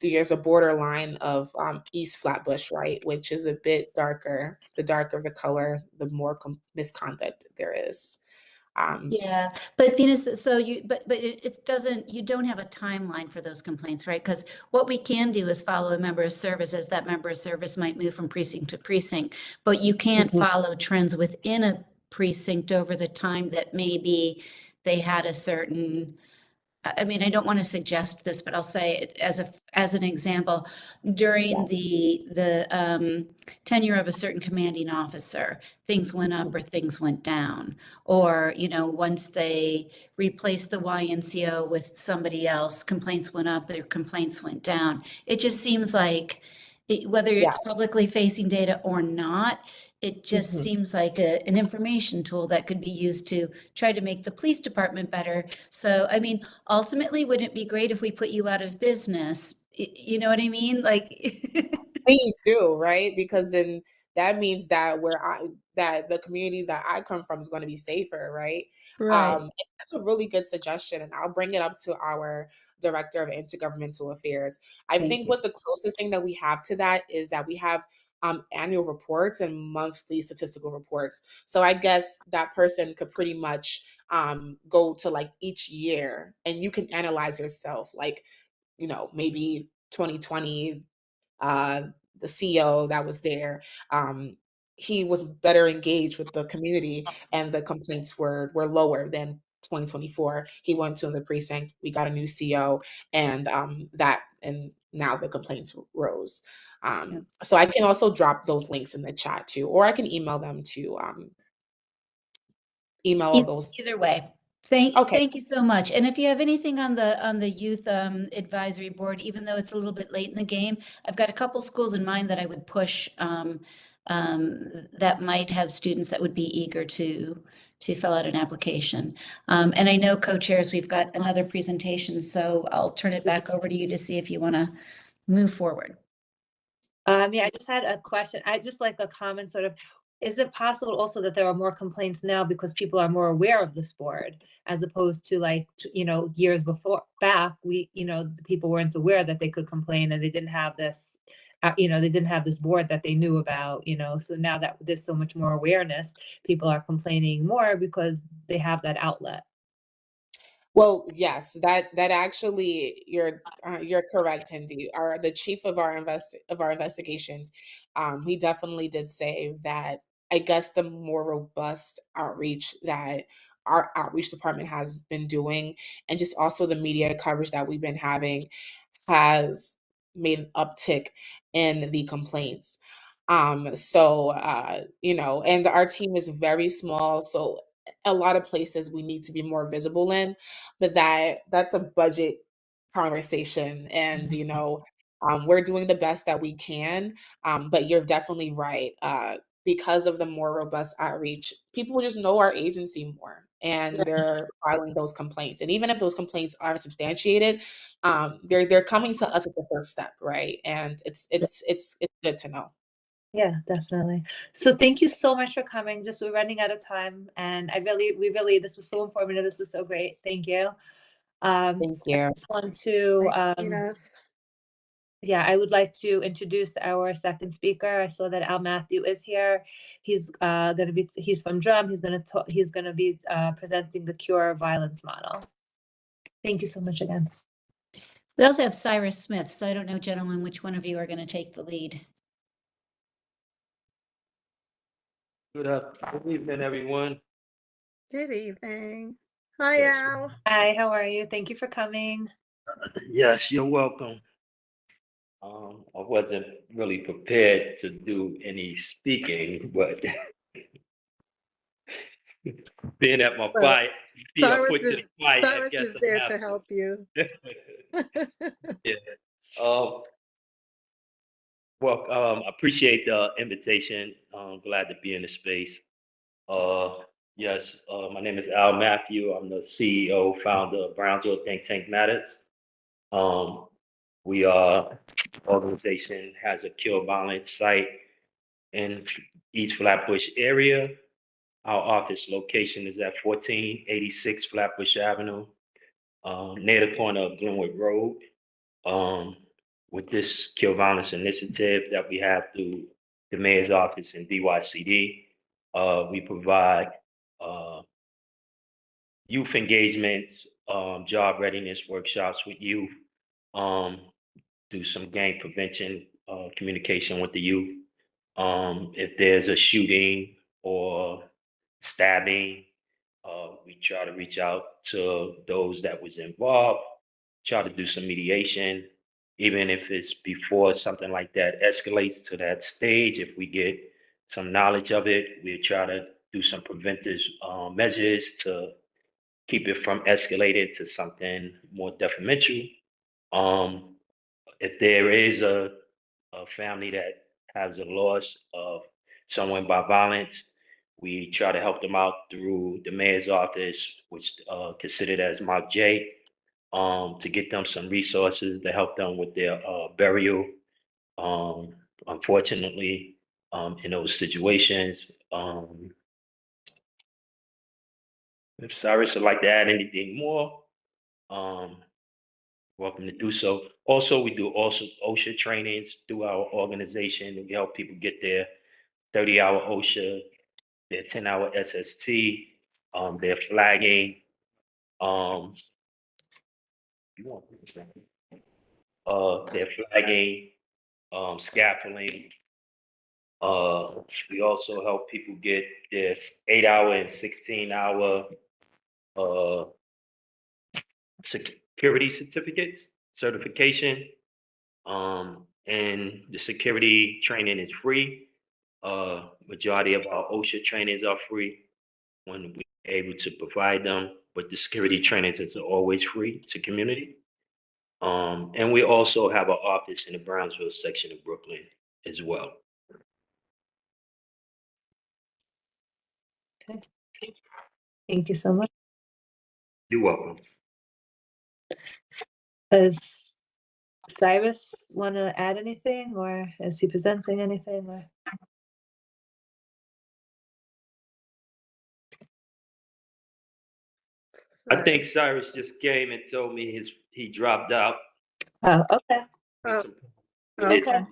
there's a borderline of East Flatbush, right, which is a bit darker. The darker the color, the more misconduct there is. Yeah, but Venus, so but it doesn't, you don't have a timeline for those complaints, right? Because what we can do is follow a member of service as that member of service might move from precinct to precinct, but you can't Mhm. follow trends within a precinct over the time that maybe they had a certain, I mean, I don't want to suggest this, but I'll say it as an example. During the tenure of a certain commanding officer, things went up or things went down. Or, once they replaced the YNCO with somebody else, complaints went up or complaints went down. It just seems like whether Yeah. it's publicly facing data or not, it just Mhm. seems like an information tool that could be used to try to make the police department better. So, I mean, ultimately, wouldn't it be great if we put you out of business? You know what I mean? Like, Please do, right? Because then that means that the community that I come from is going to be safer, right? right. And that's a really good suggestion, and I'll bring it up to our director of intergovernmental affairs. I Thank think you. what the closest thing that we have to that is that we have annual reports and monthly statistical reports. So I guess that person could pretty much go to like each year, and you can analyze yourself, like maybe 2020, the CEO that was there, he was better engaged with the community, and the complaints were lower than 2024. He went to the precinct, we got a new CEO, and now the complaints rose. So I can also drop those links in the chat too, or I can email them to email those. Either way. Okay. Thank you so much. And if you have anything on the youth advisory board, even though it's a little bit late in the game, I've got a couple schools in mind that I would push that might have students that would be eager to fill out an application. And I know co-chairs, we've got another presentation, so I'll turn it back over to you to see if you want to move forward. Yeah, I just had a question. I just like a comment sort of, is it possible also that there are more complaints now because people are more aware of this board as opposed to like, years back, the people weren't aware that they could complain and they didn't have this, they didn't have this board that they knew about, so now that there's so much more awareness, people are complaining more because they have that outlet. Well, yes, that actually you're correct, Hindi. The chief of our investigations, he definitely did say that. I guess the more robust outreach that our outreach department has been doing, and just also the media coverage that we've been having, has made an uptick in the complaints. So and our team is very small, so a lot of places we need to be more visible in, but that's a budget conversation, and we're doing the best that we can. But you're definitely right. Because of the more robust outreach, people just know our agency more, and they're filing those complaints. And even if those complaints aren't substantiated, they're coming to us at the first step, right? And it's good to know. Yeah, definitely. So thank you so much for coming. Just we're running out of time, and this was so informative. This was so great. Thank you. Thank you. I just want to, I would like to introduce our second speaker. I saw that Al Matthew is here. He's from Drum. He's gonna be presenting the Cure Violence model. Thank you so much again. We also have Cyrus Smith, so I don't know, gentlemen, which one of you are going to take the lead. Good evening, everyone. Good evening. Hi, Al. Hi, how are you? Thank you for coming. Yes, you're welcome. I wasn't really prepared to do any speaking, but being at my fight, Cyrus is there to help you. Yeah. I appreciate the invitation. I'm glad to be in the space. Yes, my name is Al Matthew. I'm the CEO, founder of Brownsville Think Tank Matters. Organization has a Cure Violence site in East Flatbush area. Our office location is at 1486 Flatbush Avenue, near the corner of Glenwood Road. With this Cure Violence initiative that we have through the mayor's office and DYCD, we provide youth engagements, job readiness workshops with youth, do some gang prevention communication with the youth. If there's a shooting or stabbing, we try to reach out to those that was involved, try to do some mediation, even if it's before something like that escalates to that stage. If we get some knowledge of it, we try to do some preventive measures to keep it from escalating to something more detrimental. If there is a family that has a loss of someone by violence, we try to help them out through the mayor's office, which considered as Mark J, to get them some resources to help them with their burial. Unfortunately, in those situations, if Cyrus would like to add anything more, welcome to do so. Also, we do OSHA trainings through our organization. We help people get their 30-hour OSHA, their 10-hour SST, their flagging. their flagging, scaffolding. We also help people get their 8-hour and 16-hour security certification. And the security training is free. Majority of our OSHA trainings are free when we're able to provide them, but the security trainings is always free to community. And we also have an office in the Brownsville section of Brooklyn as well. Okay. Thank you so much. You're welcome. Does Cyrus want to add anything, or is he presenting anything? Or? I think Cyrus just came and told me he dropped out. Oh, okay. Oh, okay.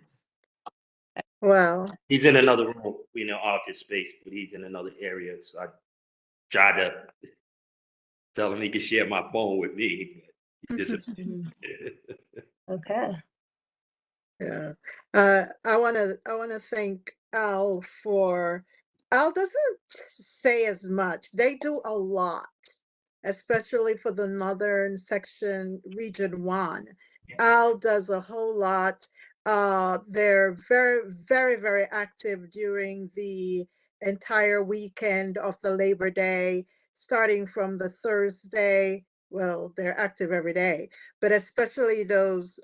Well, He's in another room, in an office space, but he's in another area. So I tried to tell him he could share my phone with me. But he disappeared. Okay. yeah. I wanna thank Al for Al doesn't say as much. They do a lot, especially for the Northern Section Region 1. Al does a whole lot. They're very active during the entire weekend of the Labor Day, starting from the Thursday. Well, they're active every day, but especially those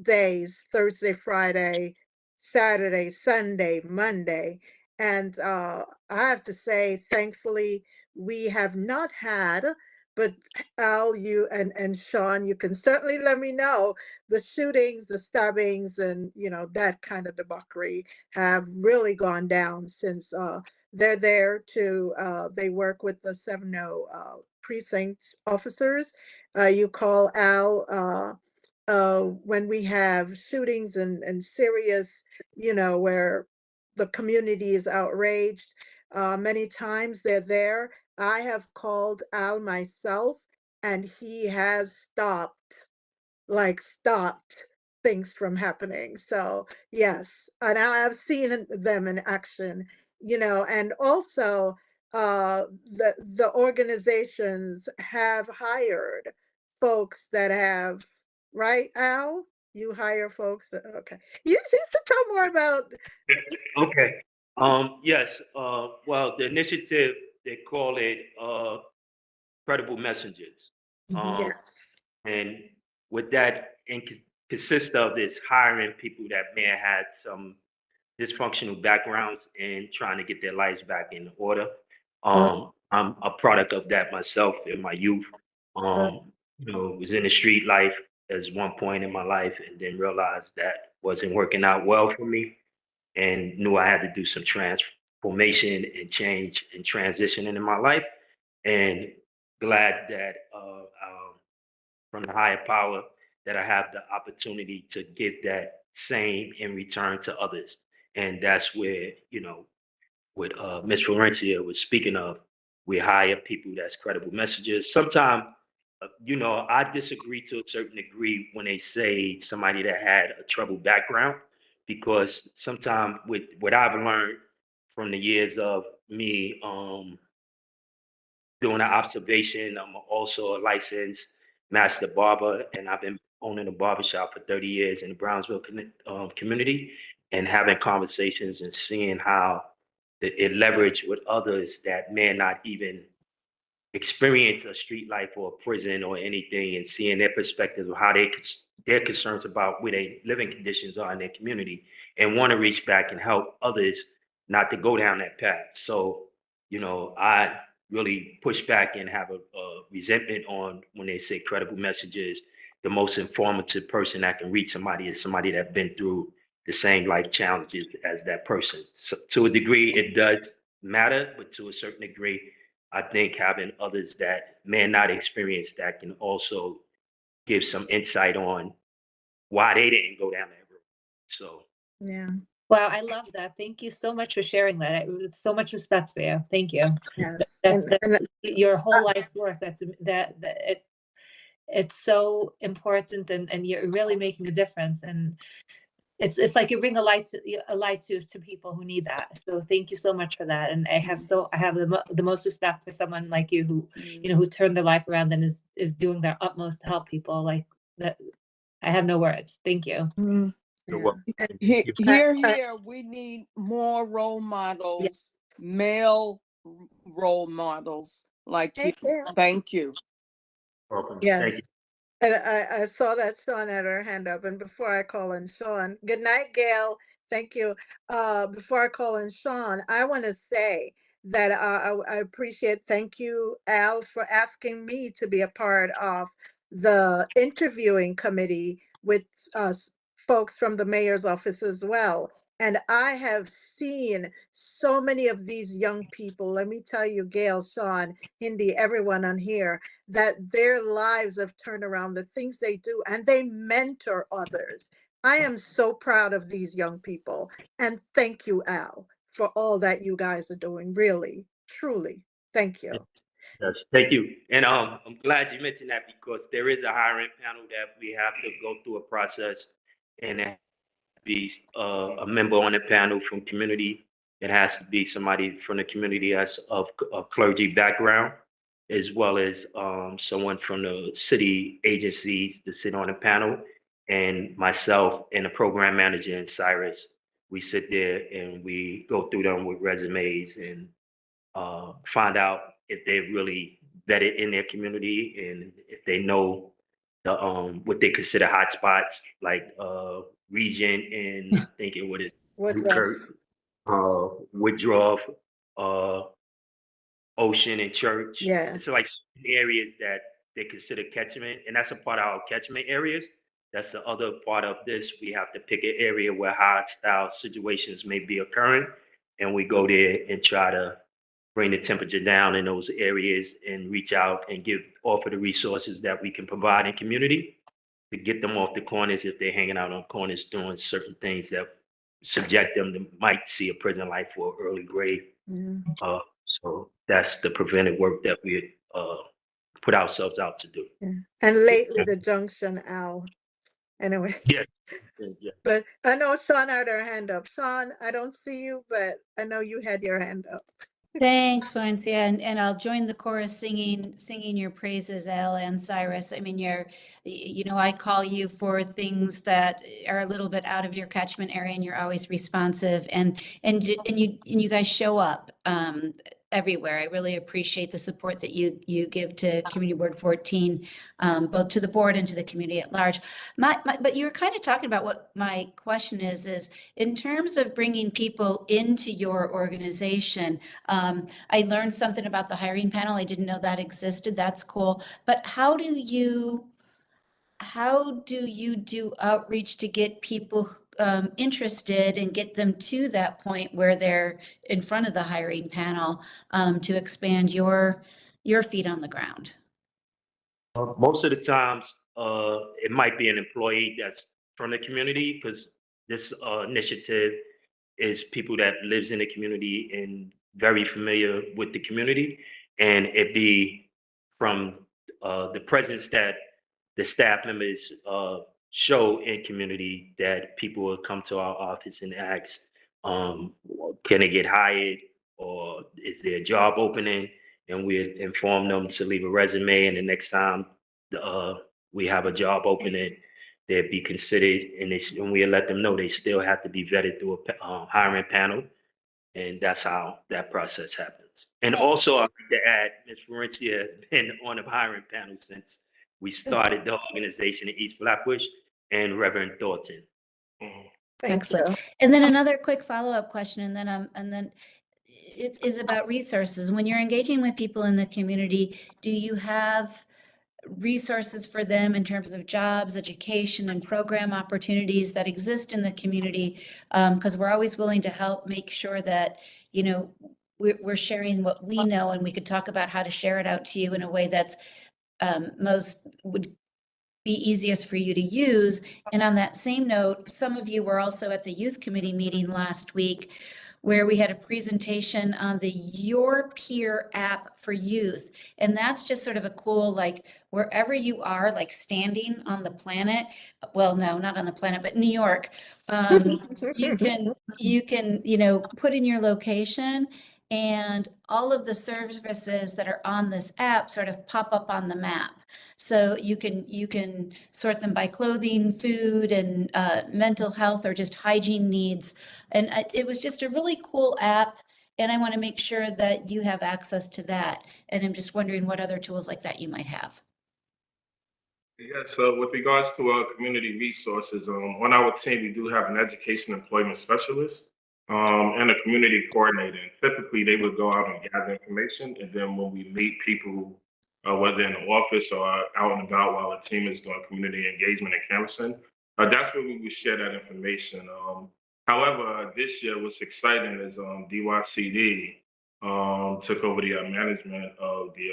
days, Thursday, Friday, Saturday, Sunday, Monday. And I have to say, thankfully, we have not had, but Al, you and Sean, you can certainly let me know, the shootings, the stabbings, and that kind of debauchery have really gone down since they're there to they work with the 70 precincts officers. You call Al when we have shootings and serious, where the community is outraged. Many times they're there. I have called Al myself, and he has stopped things from happening. So yes, and I've seen them in action, and also the organizations have hired folks that have, right, Al? You hire folks okay. You should tell more about. Okay. Yes. Well, the initiative, they call it credible messengers. Yes. And what that consists of is hiring people that may have had some dysfunctional backgrounds and trying to get their lives back in order. I'm a product of that myself in my youth. Was in the street life as one point in my life, and then realized that wasn't working out well for me, and knew I had to do some transformation and change and transition in my life. And glad that from the higher power that I have the opportunity to give that same in return to others. And that's where, what Ms. Florencia was speaking of, we hire people that's credible messengers. Sometimes, I disagree to a certain degree when they say somebody that had a troubled background, because sometimes with what I've learned from the years of me doing an observation. I'm also a licensed master barber, and I've been owning a barbershop for 30 years in the Brownsville community, and having conversations and seeing how it leverage with others that may not even experience a street life or a prison or anything, and seeing their perspectives of how their concerns about where their living conditions are in their community, and want to reach back and help others not to go down that path. So, I really push back and have a resentment on when they say credible messages. The most informative person that can reach somebody is somebody that's been through the same life challenges as that person. So to a degree, it does matter, but to a certain degree, I think having others that may not experience that can also give some insight on why they didn't go down that road. So, Yeah. Wow, I love that. Thank you so much for sharing that. With so much respect for you. Thank you. Yes. That's And your whole life's work. That's that it it's so important, and you're really making a difference. And it's like you bring a light to people who need that. So thank you so much for that. And I have the most respect for someone like you who, who turned their life around and is doing their utmost to help people like that. I have no words. Thank you. Mm, You're yeah. welcome. And Thank you. Here, we need more role models, male role models like you. thank you. Thank you. Welcome. Yes. Thank you. And I saw that Sean had her hand up. And before I call in Sean, good night, Gail. Thank you. Before I call in Sean, I want to say that I appreciate, thank you, Al, for asking me to be a part of the interviewing committee with folks from the mayor's office as well. And I have seen so many of these young people. Let me tell you, Gail, Sean, Hindi, everyone on here, that their lives have turned around, the things they do, and they mentor others. I am so proud of these young people. And thank you, Al, for all that you guys are doing. Really, truly. Thank you. Yes, thank you. And I'm glad you mentioned that because there is a hiring panel that we have to go through a process, and it has to be a member on the panel from community. It has to be somebody from the community that's of a clergy background, as well as someone from the city agencies to sit on the panel, and myself and the program manager and Cyrus. We sit there and we go through them with resumes and find out if they're really vetted in their community and if they know the what they consider hotspots like region and I think it would Woodruff. Newkirk, Woodruff, uh, Ocean and Church. Yeah. It's like areas that they consider catchment, and that's a part of our catchment areas. That's the other part of this. We have to pick an area where hostile situations may be occurring, and we go there and try to bring the temperature down in those areas and reach out and offer the resources that we can provide in community to get them off the corners if they're hanging out on corners doing certain things that subject them to might see a prison life or early grave. Yeah. So that's the preventive work that we put ourselves out to do. Yeah. And lately, the junction, Al. Anyway. Yes. Yeah. But I know Sean had her hand up. Sean, I don't see you, but I know you had your hand up. Thanks, Florence. Yeah, and I'll join the chorus singing your praises, Al and Cyrus. I mean, I call you for things that are a little bit out of your catchment area, and you're always responsive, and you guys show up everywhere. I really appreciate the support that you give to Community Board 14, both to the board and to the community at large. But you were kind of talking about what my question is in terms of bringing people into your organization. I learned something about the hiring panel. I didn't know that existed. That's cool. But how do you do outreach to get people interested and get them to that point where they're in front of the hiring panel to expand your feet on the ground? Most of the times, it might be an employee that's from the community because this initiative is people that lives in the community and very familiar with the community, and it be from the presence that the staff members show in community that people will come to our office and ask, can they get hired or is there a job opening? And we inform them to leave a resume, and the next time we have a job opening, they'd be considered, and we let them know they still have to be vetted through a hiring panel, and that's how that process happens. And also, I'd like to add, Ms. Florencia has been on the hiring panel since we started the organization in East Flatbush, and Reverend Thornton. Thank Excellent. you. And then another quick follow-up question, and then it is about resources. When you're engaging with people in the community, do you have resources for them in terms of jobs, education, and program opportunities that exist in the community? Because we're always willing to help make sure that, we're sharing what we know, and we could talk about how to share it out to you in a way that's would be easiest for you to use. And on that same note, some of you were also at the youth committee meeting last week where we had a presentation on the Your Peer app for youth. And that's just sort of a cool, like wherever you are, like standing on the planet, well, no, not on the planet, but New York, you can, you know, put in your location, and all of the services that are on this app sort of pop up on the map. So you can sort them by clothing, food, and mental health, or just hygiene needs. And it was just a really cool app. And I want to make sure that you have access to that. And I'm just wondering what other tools like that you might have. Yes, so with regards to our community resources, on our team, we do have an education employment specialist and a community coordinator. And typically, they would go out and gather information, and then when we meet people, whether in the office or out and about while the team is doing community engagement and canvassing, that's where we would share that information. However, this year, what's exciting is DYCD took over the management of the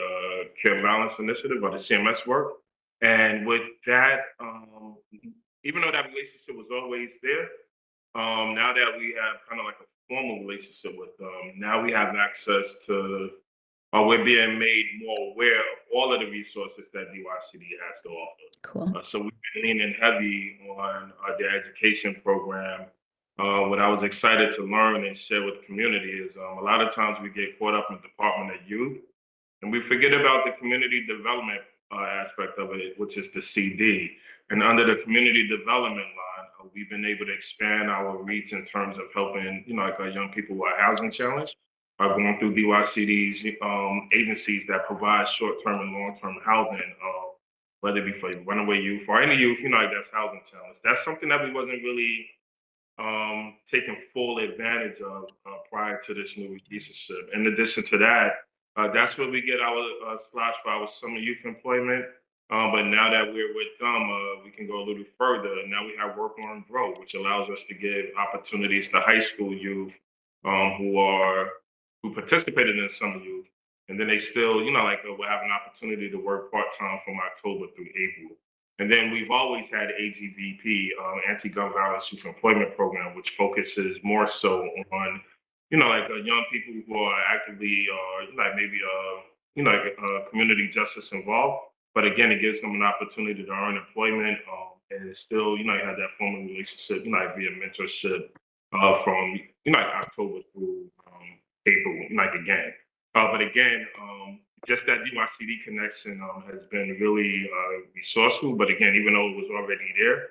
Care Balance Initiative, or the CMS work. And with that, even though that relationship was always there, now that we have kind of like a formal relationship with them, now we have access to, we're being made more aware of all of the resources that DYCD has to offer. Cool. So we've been leaning heavy on their education program. What I was excited to learn and share with the community is a lot of times we get caught up in the Department of Youth, and we forget about the community development aspect of it, which is the CD. And under the community development line, we've been able to expand our reach in terms of helping, you know, like young people who are housing challenged, are going through DYCD's agencies that provide short-term and long-term housing, whether it be for runaway youth or any youth, you know, like that's housing challenged. That's something that we wasn't really taking full advantage of prior to this new relationship. In addition to that, that's where we get our slots for our summer youth employment. But now that we're with them, we can go a little further. Now we have Work on Grow, which allows us to give opportunities to high school youth who participated in summer youth, and then they still, you know, like will have an opportunity to work part time from October through April. And then we've always had AGVP, Anti-Gun Violence Youth Employment Program, which focuses more so on, you know, like young people who are actively, like maybe, you know, like community justice involved. But again, it gives them an opportunity to earn employment and still, you know, have that formal relationship, you know, like via mentorship from, you know, like October through April, like again. But again, just that DYCD connection has been really resourceful. But again, even though it was already there,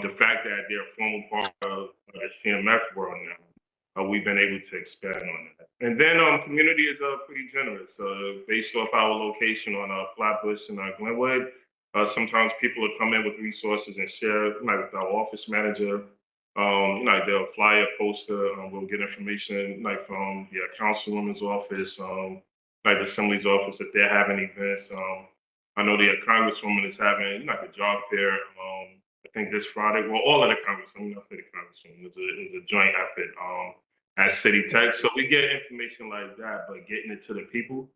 the fact that they're a formal part of the CMF world now, we've been able to expand on that. And then community is pretty generous. Based off our location on Flatbush and Glenwood, sometimes people will come in with resources and share, like with our office manager. Like they'll fly a poster, we'll get information like from the councilwoman's office, like the assembly's office if they're having events. I know the congresswoman is having like a job fair. I think this Friday. Well, all of the congresswomen, not the congresswoman, it's a joint effort at City Tech. So we get information like that, but getting it to the people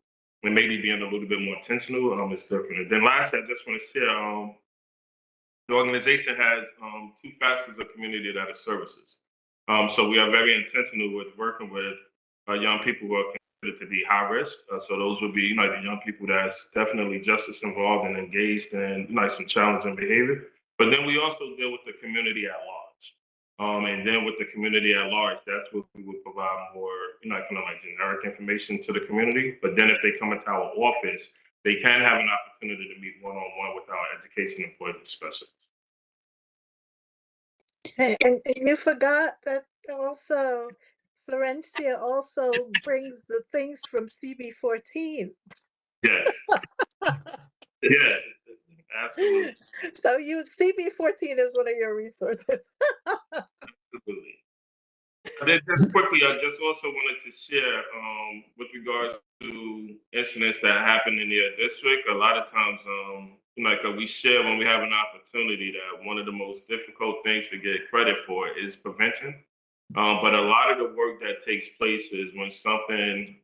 and maybe being a little bit more intentional is different. And then lastly, I just want to share. The organization has two facets of community that are services. So we are very intentional with working with young people who are considered to be high risk. So those would be, you know, the young people that's definitely justice involved and engaged in, you know, some challenging behavior. But then we also deal with the community at large. And then with the community at large, that's what we would provide more, you know, kind of like generic information to the community. But then if they come into our office, they can have an opportunity to meet one-on-one with our education employment specialist. And you forgot that also Florencia also brings the things from CB14. Yes. Yes, absolutely. So CB14 is one of your resources. Absolutely. Then just quickly, I just also wanted to share with regards to incidents that happen in your district. A lot of times, like we share when we have an opportunity that one of the most difficult things to get credit for is prevention. But a lot of the work that takes place is when something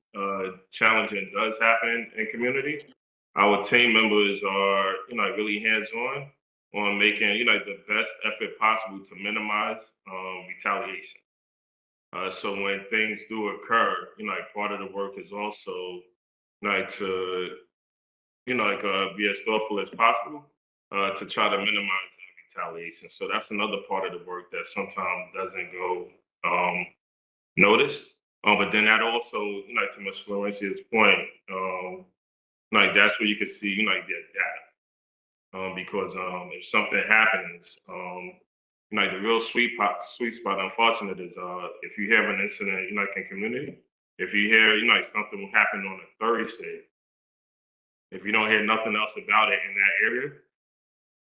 challenging does happen in community. Our team members are, you know, really hands-on making, you know, the best effort possible to minimize retaliation. So when things do occur, like part of the work is also like to, be as thoughtful as possible to try to minimize the retaliation. So that's another part of the work that sometimes doesn't go noticed. But then that also, to Ms. Florencia's point, that's where you can see, the data. Because if something happens, the real sweet spot, unfortunately, is if you have an incident, in community, if you hear, something happened on a Thursday, if you don't hear nothing else about it in that area,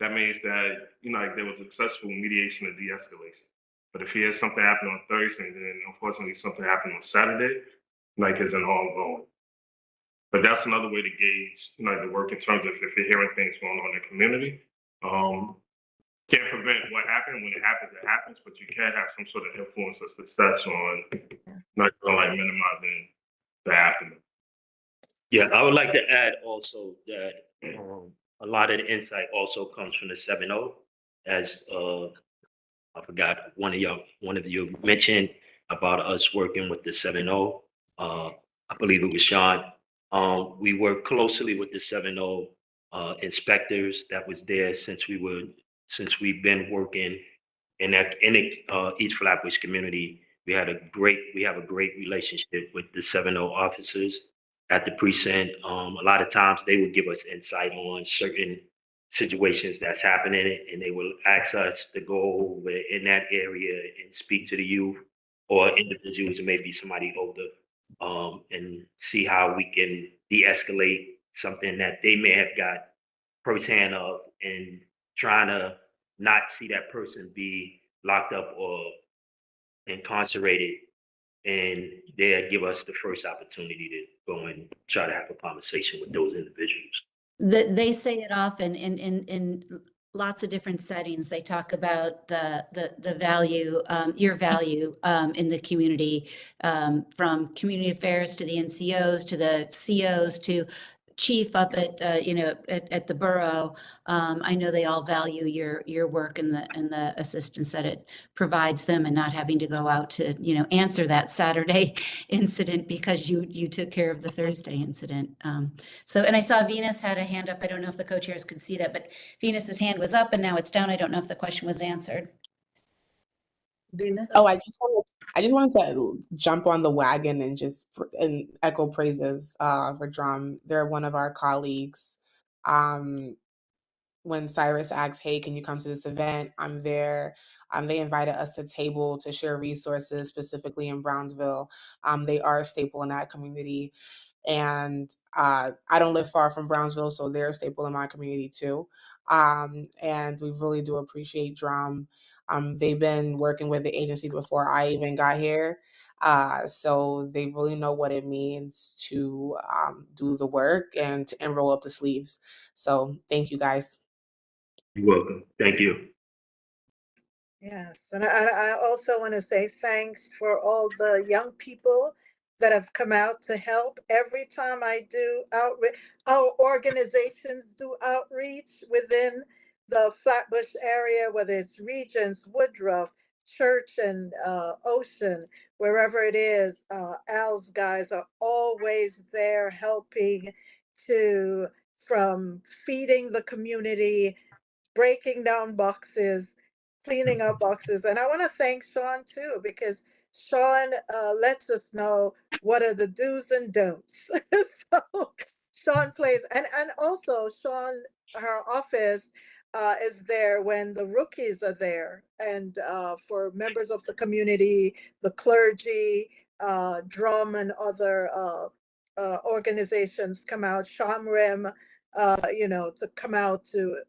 that means that, there was successful mediation and de-escalation. But if you hear something happen on Thursday, then unfortunately something happened on Saturday, it's an ongoing. But that's another way to gauge, the work in terms of if you're hearing things going on in the community. Can't prevent what happened. When it happens, but you can have some sort of influence or success on minimizing the aftermath. Yeah, I would like to add also that a lot of the insight also comes from the 7-0, as I forgot one of you mentioned about us working with the 7-0. I believe it was Sean. We work closely with the 7-0 inspectors that was there since we've been working in the East Flatbush community. We have a great relationship with the 7-0 officers at the precinct. A lot of times they would give us insight on certain situations that's happening, and they will ask us to go over in that area and speak to the youth or individuals, maybe somebody older, and see how we can de-escalate something that they may have got firsthand of, and trying to not see that person be locked up or incarcerated, and they give us the first opportunity to go and try to have a conversation with those individuals. They say it often in lots of different settings. They talk about the value, your value in the community, from community affairs to the NCOs to the COs to chief up at at the borough. I know they all value your work and the assistance that it provides them, and not having to go out to answer that Saturday incident because you took care of the Thursday incident. So, and I saw Venus had a hand up. I don't know if the co-chairs could see that, but Venus's hand was up and now it's down. I don't know if the question was answered. Venus? Oh, I just wanted to jump on the wagon and and echo praises for Drum. They're one of our colleagues. When Cyrus asked, "Hey, can you come to this event?" I'm there. They invited us to table to share resources, specifically in Brownsville. They are a staple in that community. And I don't live far from Brownsville, so they're a staple in my community too. And we really do appreciate Drum. They've been working with the agency before I even got here. So they really know what it means to do the work and roll up the sleeves. So thank you guys. You're welcome. Thank you. Yes, and I also want to say thanks for all the young people that have come out to help. Every time I do outreach, our organizations do outreach within the Flatbush area, whether it's Regents, Woodruff, Church, and Ocean, wherever it is. Al's guys are always there helping to, from feeding the community, breaking down boxes, cleaning up boxes. And I want to thank Sean too, because Sean lets us know what are the do's and don'ts. So Sean plays, and also Sean, her office is there when the rookies are there, and for members of the community, the clergy, Drum, and other organizations come out, Shamrem, to come out to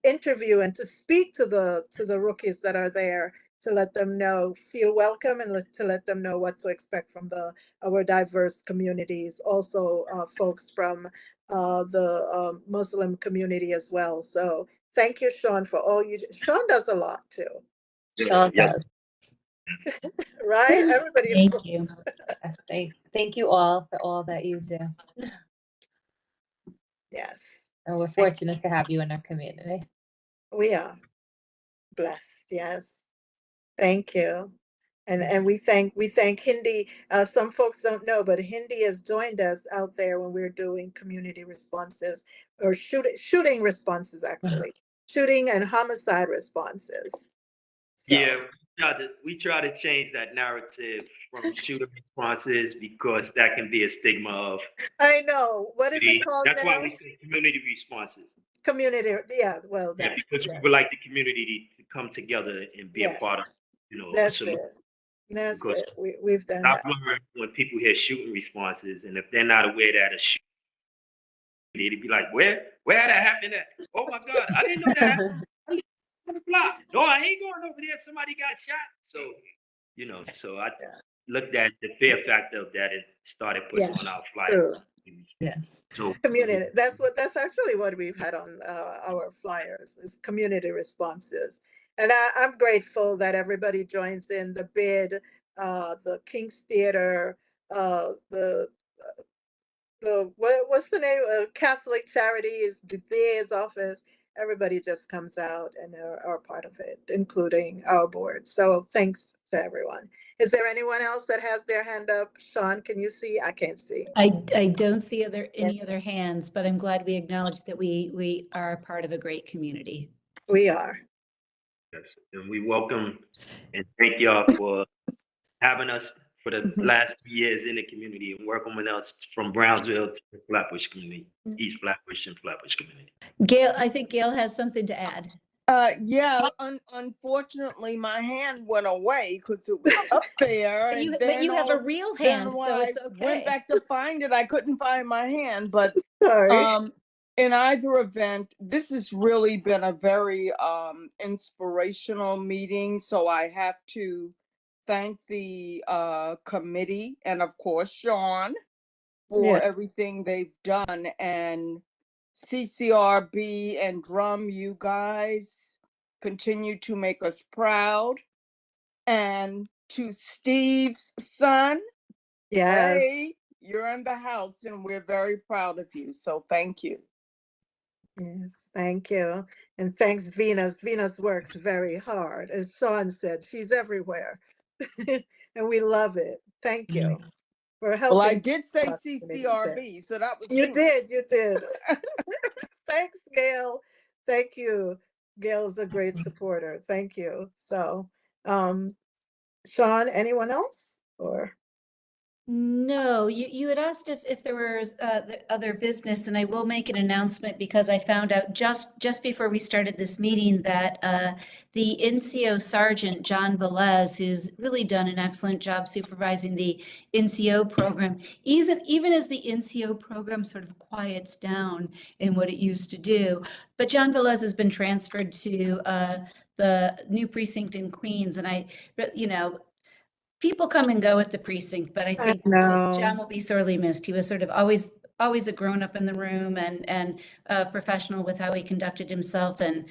interview and to speak to the rookies that are there, to let them know, feel welcome, and to let them know what to expect from our diverse communities. Also, folks from the Muslim community as well. So thank you, Sean, for all you do. Sean does a lot too, Sean does. right? Everybody Thank knows. you. Yes, thank you all for all that you do. Yes, And we're thank fortunate to have you in our community. we are blessed. Yes, thank you. And we thank Hindi. Some folks don't know, but Hindi has joined us out there when we're doing community responses or shooting responses, actually, shooting and homicide responses. So Yeah, we try to change that narrative from shooter responses because that can be a stigma of I know. What is it called that's why now? we say community responses. Community. Yeah. Well, Yeah, that. because we Yes. would like the community to come together and be a Yes. part of, a That's solution. it. That's Because it. We've done I've that. learned when people hear shooting responses, and if they're not aware that a shooting, they'd be like, where that happened at? Oh my God, I didn't know that happened. I live on the block. No, I ain't going over there. Somebody got shot. So I Yeah. looked at the fear factor of that and started putting Yeah. on our flyers. True. Yes. So Community. That's actually what we've had on our flyers is community responses. And I'm grateful that everybody joins in the bid, the King's Theater, what's the name of Catholic Charities, the DA's office. Everybody just comes out and are part of it, including our board. So thanks to everyone. Is there anyone else that has their hand up? Sean, can you see? I can't see. I don't see any other hands, but I'm glad we acknowledge that we are part of a great community. We are. yes, and we welcome and thank y'all for having us for the last 3 years in the community and welcoming us from Brownsville to the Flatbush community, East Flatbush and Flatbush community. Gail, I think Gail has something to add. Yeah, unfortunately, my hand went away because it was up there. But you have a real hand, when so it's I okay. went back to find it, I couldn't find my hand. But Sorry. in either event, this has really been a very inspirational meeting. So I have to thank the committee and of course Sean for Yes. everything they've done, and CCRB and Drum, you guys continue to make us proud. And to Steve's son, Yes. Ray, you're in the house and we're very proud of you. So thank you. Yes, thank you. And thanks, Venus. Venus works very hard. As Sean said, she's everywhere. And we love it. Thank you for Well, I helping. did say our community share. CCRB, so that was You did, you Venus. did. Thanks, Gail. Thank you. Gail's a great supporter. Thank you. So, Sean, anyone else? Or No, you had asked if there was the other business, and I will make an announcement because I found out just before we started this meeting that the NCO Sergeant John Velez, who's really done an excellent job supervising the NCO program, even as the NCO program sort of quiets down in what it used to do, but John Velez has been transferred to the new precinct in Queens, and people come and go at the precinct, but I think John no. will be sorely missed. He was sort of always a grown up in the room and professional with how he conducted himself and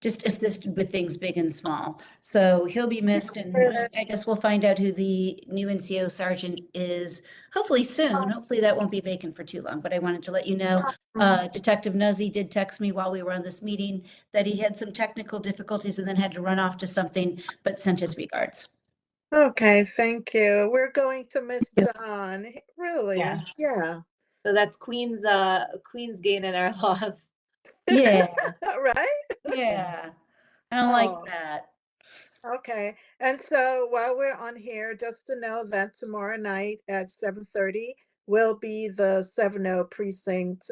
just assisted with things big and small. So he'll be missed, and I guess we'll find out who the new NCO sergeant is hopefully soon. Hopefully that won't be vacant for too long, but I wanted to let you know. Detective Nuzzi did text me while we were on this meeting that he had some technical difficulties and then had to run off to something, but sent his regards. Okay, thank you. We're going to miss John. Really? Yeah. Yeah. So that's Queen's gain and our loss. Yeah, Right? yeah. I don't Oh. like that. Okay, and so while we're on here, just to know that tomorrow night at 7:30 will be the 70 precinct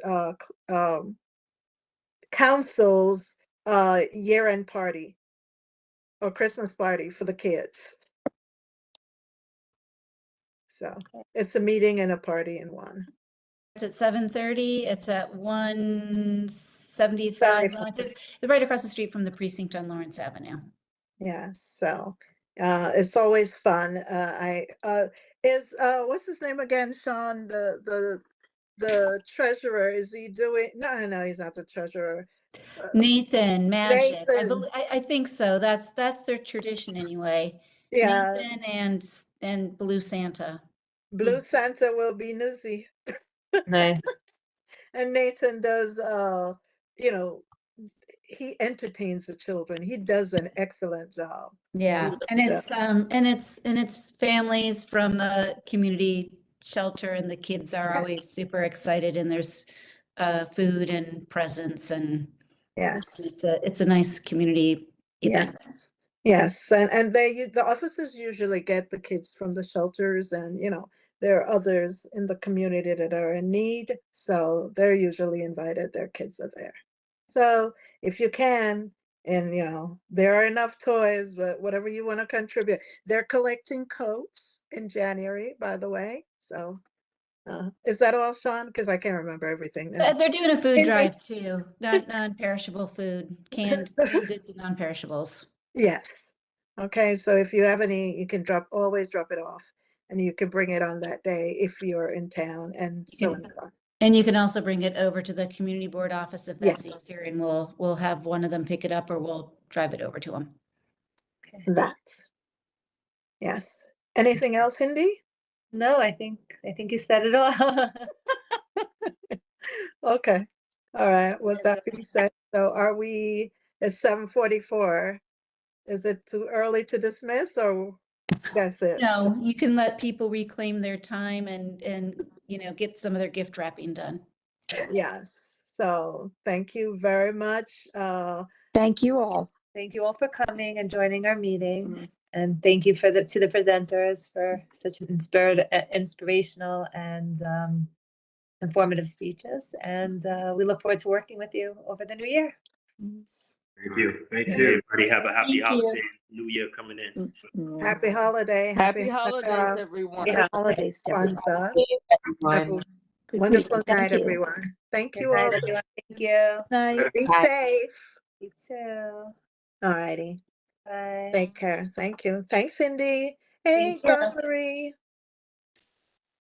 council's year-end party or Christmas party for the kids. So it's a meeting and a party in one. It's at 7:30. It's at 175 Lawrence. It's right across the street from the precinct on Lawrence Avenue. Yeah, so it's always fun. What's his name again, Sean? The treasurer, is he doing? No, he's not the treasurer. Nathan Magic. Nathan. I think so. That's their tradition anyway. Yeah, Nathan and Blue Santa. Blue Santa will be Newsy. Nice. And Nathan does you know, he entertains the children. He does an excellent job. Yeah, and really it's families from the community shelter, and the kids are always super excited, and there's food and presents, and Yes. it's a nice community event. Yes. Yes. And the officers usually get the kids from the shelters, and there are others in the community that are in need. So they're usually invited, their kids are there. So if you can, and there are enough toys, but whatever you want to contribute. They're collecting coats in January, by the way. So is that all, Sean? Because I can't remember everything now. They're doing a food And drive too, non-perishable food, canned goods and non-perishables. Yes. Okay, so if you have any, you can always drop it off, and you can bring it on that day if you're in town and so can- on. And you can also bring it over to the community board office if that's Yes. easier, and we'll have one of them pick it up, or we'll drive it over to them. That. Yes. Anything else, Hindi? No, I think you said it all. Okay. All right. With that being said, so it's 7:44. Is it too early to dismiss, or that's it? No, you can let people reclaim their time and get some of their gift wrapping done. Yes. So thank you very much. Thank you all. Thank you all for coming and joining our meeting. Mm. And thank you to the presenters for such an inspirational and informative speeches. And we look forward to working with you over the new year. Thank you. Thank Yeah. you. Everybody have a happy Thank you. holiday. New year coming in. Happy holiday. Happy holidays, Hanukkah, everyone. Happy Holidays to everyone. Kwanzaa. Have Everyone. a wonderful Thank night, you. everyone. Thank Good you all. night, everyone. Thank you. Night. Be Bye. safe. You too. All righty. Bye. Take care. Thank you. Thanks, Cindy. Hey, Thank you. Rosemarie.